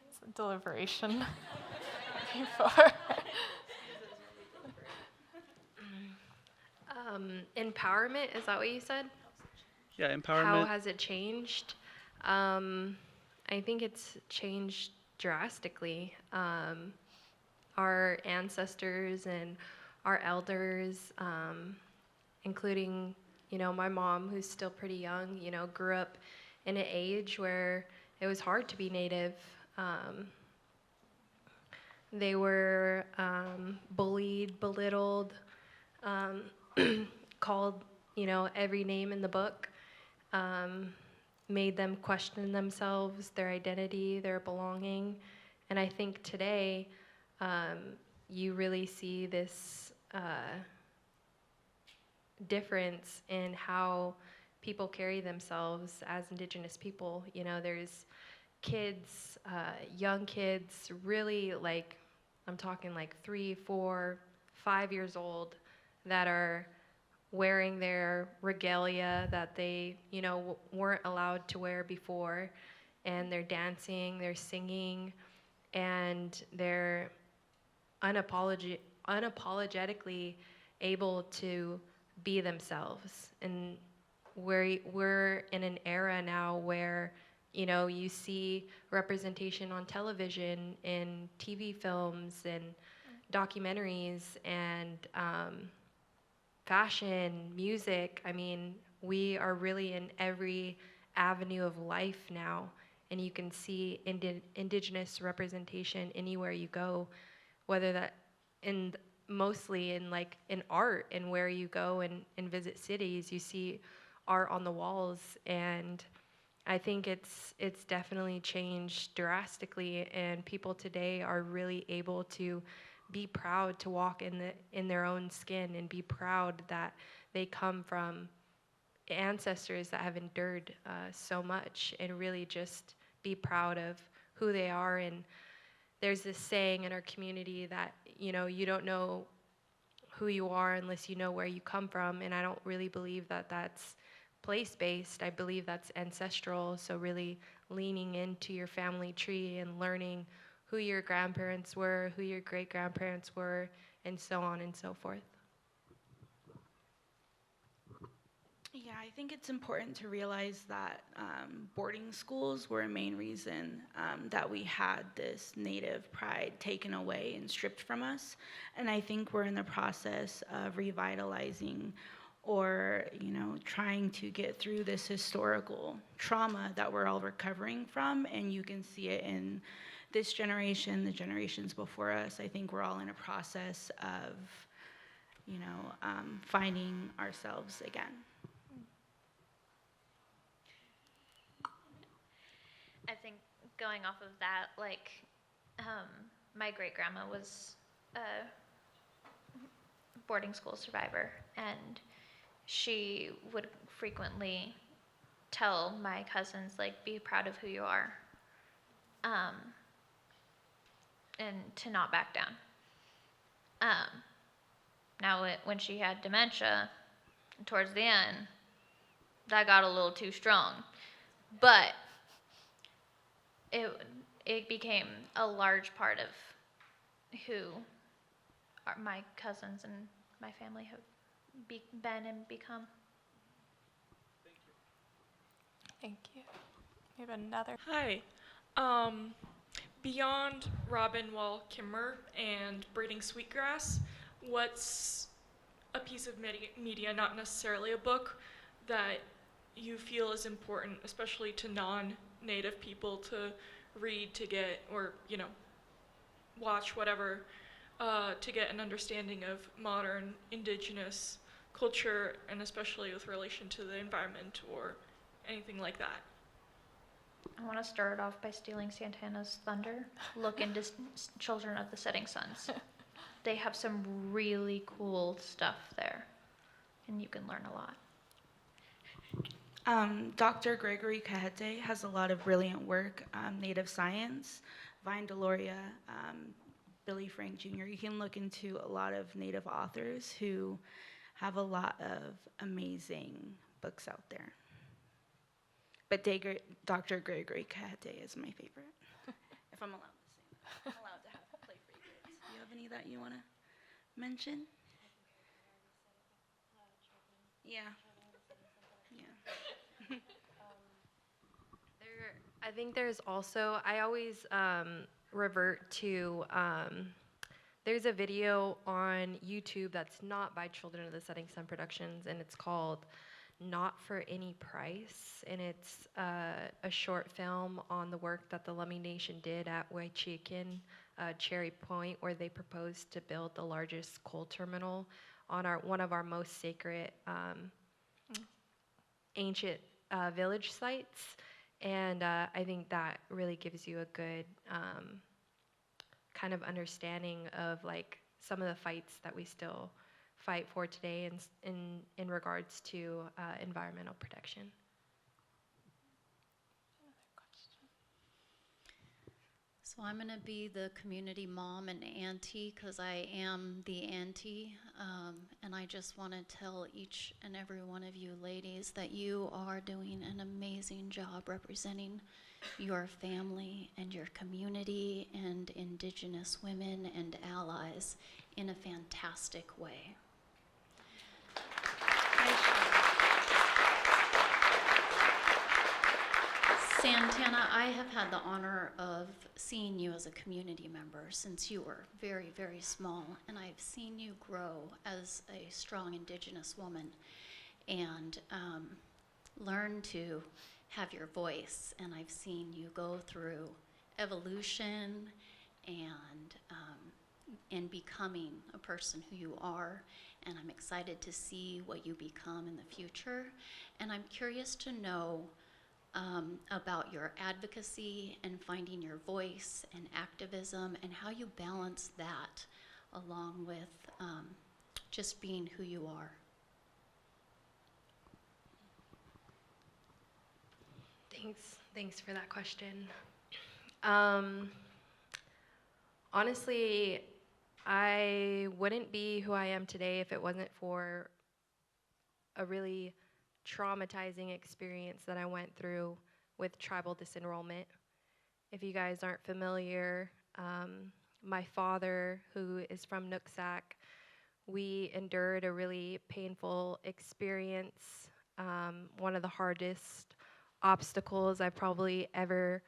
It's a deliberation before.
Empowerment, is that what you said?
Yeah, empowerment.
How has it changed? I think it's changed drastically. Our ancestors and our elders, including, my mom, who's still pretty young, grew up in an age where it was hard to be Native. They were bullied, belittled, called, every name in the book, made them question themselves, their identity, their belonging. And I think today, you really see this difference in how people carry themselves as Indigenous people. There's kids, young kids, really I'm talking 3, 4, 5 years old, that are wearing their regalia that they, weren't allowed to wear before, and they're dancing, they're singing, and they're unapologetically able to be themselves. And we're in an era now where, you see representation on television, in TV films, and documentaries, and fashion, music. I mean, we are really in every avenue of life now, and you can see Indigenous representation anywhere you go, whether that mostly in art, and where you go and visit cities, you see art on the walls. And I think it's definitely changed drastically, and people today are really able to be proud to walk in their own skin, and be proud that they come from ancestors that have endured so much, and really just be proud of who they are. And there's this saying in our community that, you don't know who you are unless you know where you come from, and I don't really believe that that's place-based. I believe that's ancestral. So really leaning into your family tree and learning who your grandparents were, who your great-grandparents were, and so on and so forth.
Yeah, I think it's important to realize that boarding schools were a main reason that we had this Native pride taken away and stripped from us. And I think we're in the process of revitalizing, or trying to get through this historical trauma that we're all recovering from. And you can see it in this generation, the generations before us. I think we're all in a process of, finding ourselves again.
I think going off of that, my great grandma was a boarding school survivor, and she would frequently tell my cousins, be proud of who you are, and to not back down. Now, when she had dementia, towards the end, that got a little too strong, but it became a large part of who my cousins and my family have been and become.
Thank you. We have another.
Hi. Beyond robin wall kimmer and braiding sweetgrass, what's a piece of media, not necessarily a book, that you feel is important, especially to non-native people, to read, to get, or, watch, whatever, to get an understanding of modern indigenous culture, and especially with relation to the environment or anything like that?
I want to start it off by stealing Santana's thunder. Look into Children of the Setting Suns. They have some really cool stuff there, and you can learn a lot.
Dr. Gregory Kahete has a lot of brilliant work, Native Science, Vine Deloria, Billy Frank Jr. You can look into a lot of Native authors who have a lot of amazing books out there. But Dr. Gregory Kahete is my favorite, if I'm allowed to say that. I'm allowed to play favorites. Do you have any that you want to mention? Yeah. Yeah.
I think there's also, I always revert to, there's a video on YouTube that's not by Children of the Setting Sun Productions, and it's called Not for Any Price, and it's a short film on the work that the Lummi Nation did at Waichikin, Cherry Point, where they proposed to build the largest coal terminal on one of our most sacred ancient village sites. And I think that really gives you a good kind of understanding of like some of the fights that we still fight for today in regards to environmental protection.
So I'm going to be the community mom and auntie, because I am the auntie, and I just want to tell each and every one of you ladies that you are doing an amazing job representing your family and your community and indigenous women and allies in a fantastic way. Santana, I have had the honor of seeing you as a community member since you were very, very small, and I've seen you grow as a strong indigenous woman and learn to have your voice, and I've seen you go through evolution and becoming a person who you are, and I'm excited to see what you become in the future, and I'm curious to know about your advocacy and finding your voice and activism and how you balance that along with just being who you are.
Thanks for that question. Honestly, I wouldn't be who I am today if it wasn't for a really traumatizing experience that I went through with tribal disenrollment. If you guys aren't familiar, my father, who is from Nooksack, we endured a really painful experience, one of the hardest obstacles I've probably ever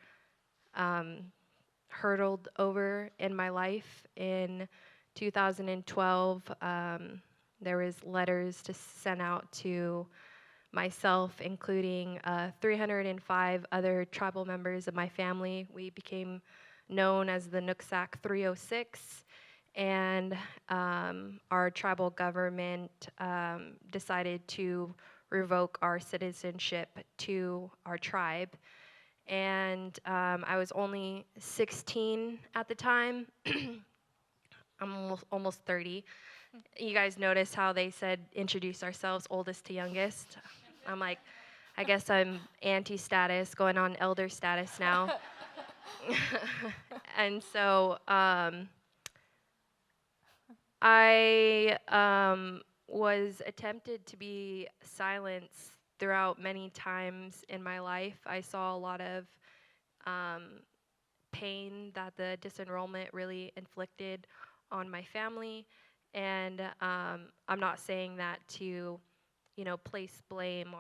hurdled over in my life. In 2012, there was letters to send out to myself, including 305 other tribal members of my family. We became known as the Nooksack 306, and our tribal government decided to revoke our citizenship to our tribe. And I was only 16 at the time. I'm almost 30. You guys notice how they said introduce ourselves oldest to youngest? I'm like, I guess I'm auntie status, going on elder status now. And so I was attempted to be silenced throughout many times in my life. I saw a lot of pain that the disenrollment really inflicted on my family. And I'm not saying that to, place blame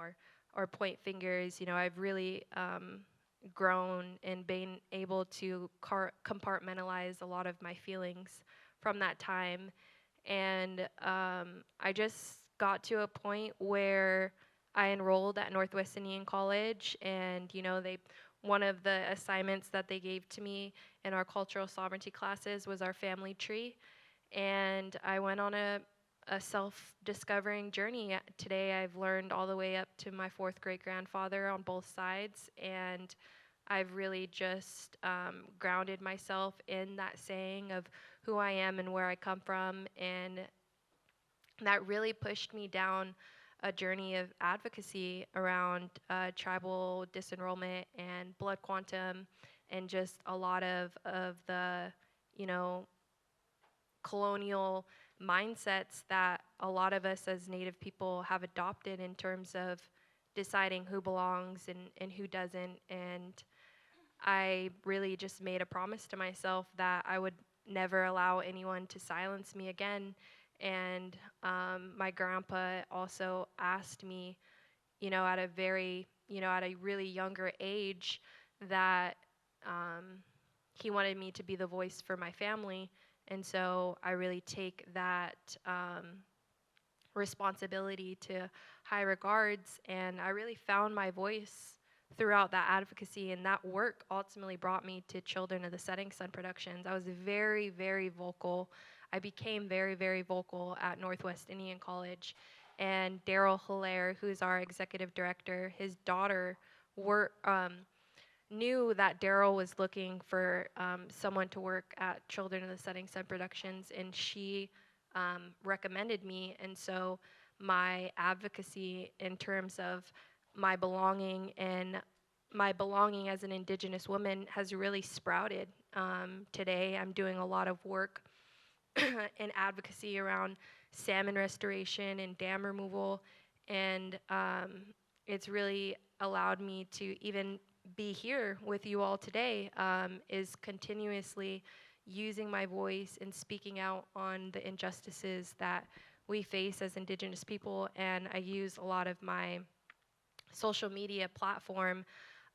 or point fingers. I've really grown and been able to compartmentalize a lot of my feelings from that time. And I just got to a point where I enrolled at Northwest Indian College, and one of the assignments that they gave to me in our cultural sovereignty classes was our family tree, and I went on a self-discovering journey. Today I've learned all the way up to my fourth great-grandfather on both sides, and I've really just grounded myself in that saying of who I am and where I come from, and that really pushed me down a journey of advocacy around tribal disenrollment and blood quantum, and just a lot of the, colonial mindsets that a lot of us as Native people have adopted in terms of deciding who belongs and who doesn't. And I really just made a promise to myself that I would never allow anyone to silence me again. And my grandpa also asked me, at a really younger age, that he wanted me to be the voice for my family. And so I really take that responsibility to high regards, and I really found my voice throughout that advocacy, and that work ultimately brought me to Children of the Setting Sun Productions. I was very, very vocal. I became very, very vocal at Northwest Indian College, and Daryl Hilaire, who's our executive director, his daughter knew that Daryl was looking for someone to work at Children of the Setting Sun Productions, and she recommended me. And so my advocacy in terms of my belonging as an Indigenous woman has really sprouted. Today I'm doing a lot of work in advocacy around salmon restoration and dam removal, and it's really allowed me to even be here with you all today, is continuously using my voice and speaking out on the injustices that we face as Indigenous people. And I use a lot of my social media platform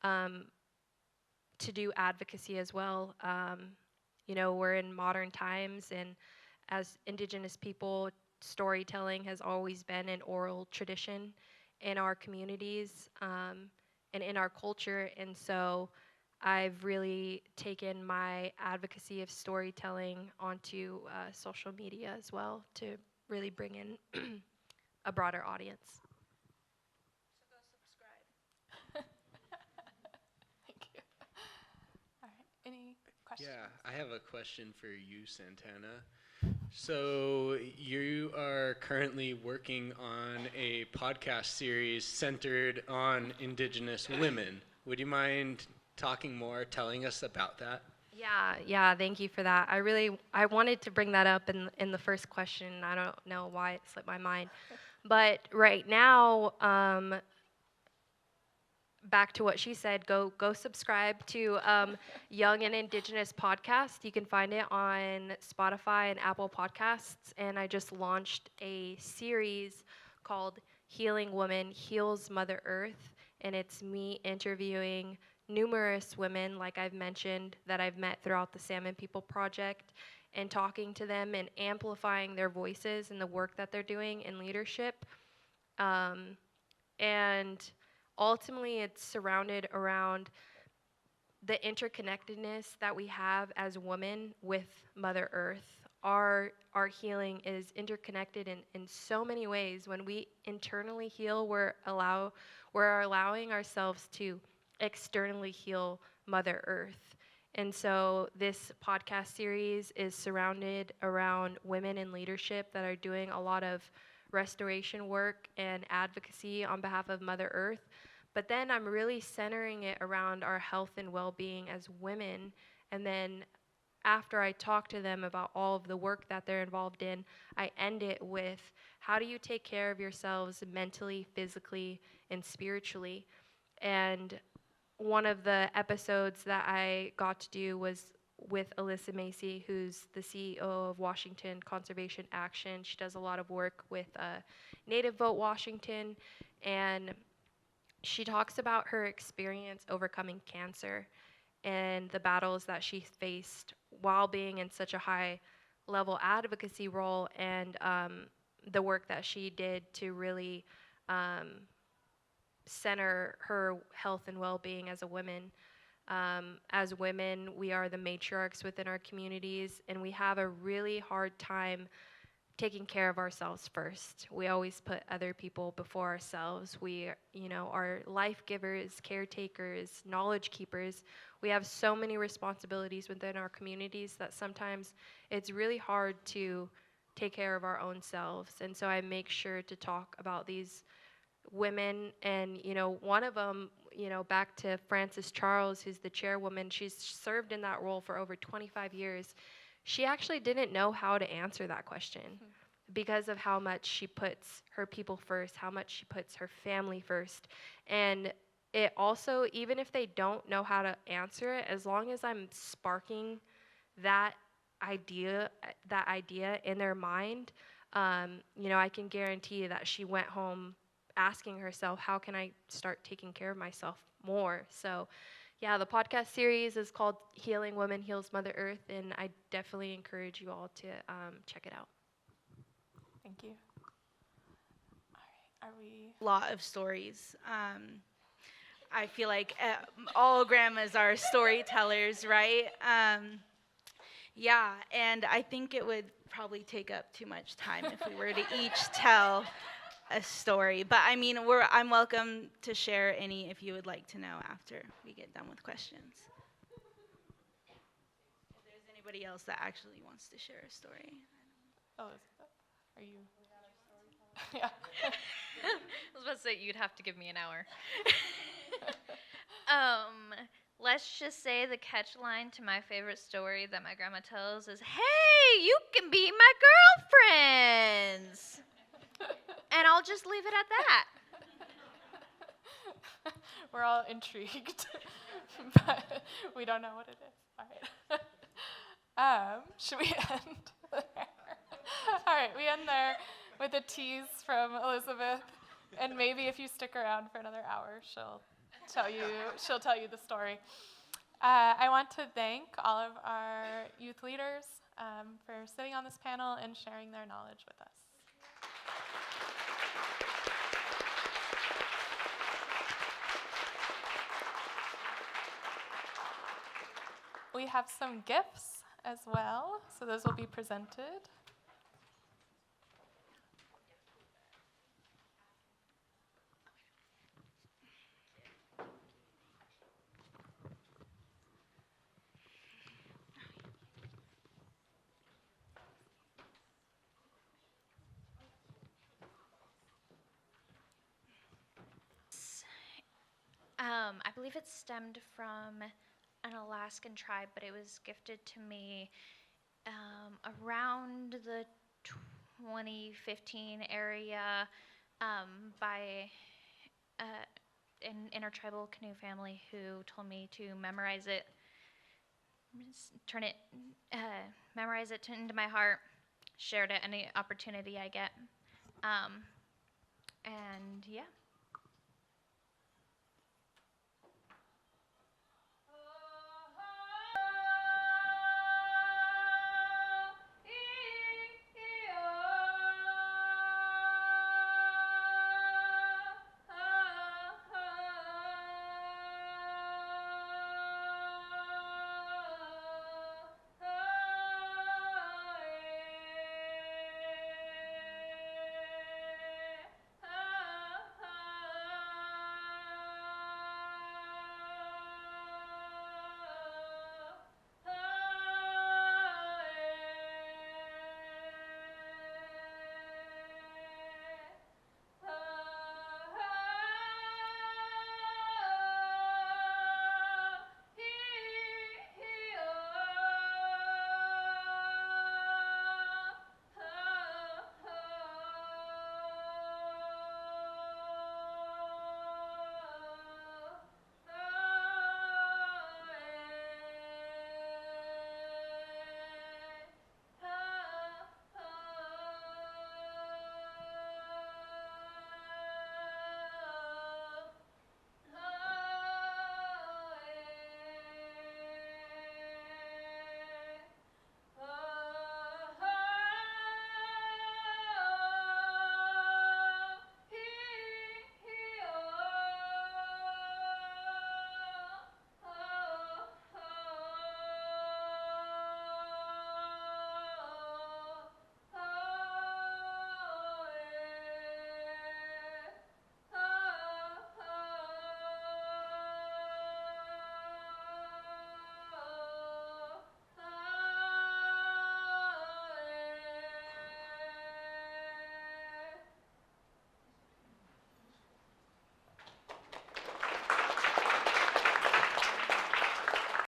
to do advocacy as well. We're in modern times, and as Indigenous people, storytelling has always been an oral tradition in our communities and in our culture. And so I've really taken my advocacy of storytelling onto social media as well to really bring in a broader audience.
So go subscribe. Thank you. All right. Any questions?
Yeah, I have a question for you, Santana. So you are currently working on a podcast series centered on Indigenous women. Would you mind talking more, telling us about that?
Yeah, thank you for that. I wanted to bring that up in the first question. I don't know why it slipped my mind. But right now, back to what she said, go subscribe to Young and Indigenous Podcast. You can find it on Spotify and Apple Podcasts. And I just launched a series called Healing Woman Heals Mother Earth. And it's me interviewing numerous women, like I've mentioned, that I've met throughout the Salmon People Project, and talking to them and amplifying their voices and the work that they're doing in leadership. And ultimately, it's surrounded around the interconnectedness that we have as women with Mother Earth. Our healing is interconnected in so many ways. When we internally heal, we're allowing ourselves to externally heal Mother Earth. And so this podcast series is surrounded around women in leadership that are doing a lot of restoration work and advocacy on behalf of Mother Earth. But then I'm really centering it around our health and well-being as women. And then after I talk to them about all of the work that they're involved in, I end it with, how do you take care of yourselves mentally, physically, and spiritually? And one of the episodes that I got to do was with Alyssa Macy, who's the CEO of Washington Conservation Action. She does a lot of work with Native Vote Washington, and she talks about her experience overcoming cancer and the battles that she faced while being in such a high-level advocacy role, and the work that she did to really center her health and well-being as a woman. As women, we are the matriarchs within our communities, and we have a really hard time taking care of ourselves first. We always put other people before ourselves. We, are life givers, caretakers, knowledge keepers. We have so many responsibilities within our communities that sometimes it's really hard to take care of our own selves. And so I make sure to talk about these women, and one of them, back to Frances Charles, who's the chairwoman, she's served in that role for over 25 years. She actually didn't know how to answer that question because of how much she puts her people first, how much she puts her family first. And it also, even if they don't know how to answer it, as long as I'm sparking that idea in their mind, I can guarantee you that she went home asking herself, how can I start taking care of myself more? So yeah, the podcast series is called Healing Women Heals Mother Earth, and I definitely encourage you all to check it out.
Thank you. All right, are we?
A lot of stories. I feel like all grandmas are storytellers, right? Yeah, and I think it would probably take up too much time if we were to each tell a story. But I mean, I'm welcome to share any if you would like to know after we get done with questions. If there's anybody else that actually wants to share a story.
Elizabeth, are you? Yeah.
I was about to say you'd have to give me an hour. Let's just say the catch line to my favorite story that my grandma tells is, "Hey, you can be my girlfriends." And I'll just leave it at that.
We're all intrigued, but we don't know what it is. All right. Should we end there? All right, we end there with a tease from Elizabeth, and maybe if you stick around for another hour, she'll tell you the story. I want to thank all of our youth leaders for sitting on this panel and sharing their knowledge with us. We have some gifts as well, so those will be presented.
I believe it stemmed from an Alaskan tribe, but it was gifted to me around the 2015 area by an intertribal canoe family who told me to memorize it, memorize it into my heart, share it at any opportunity I get. And yeah.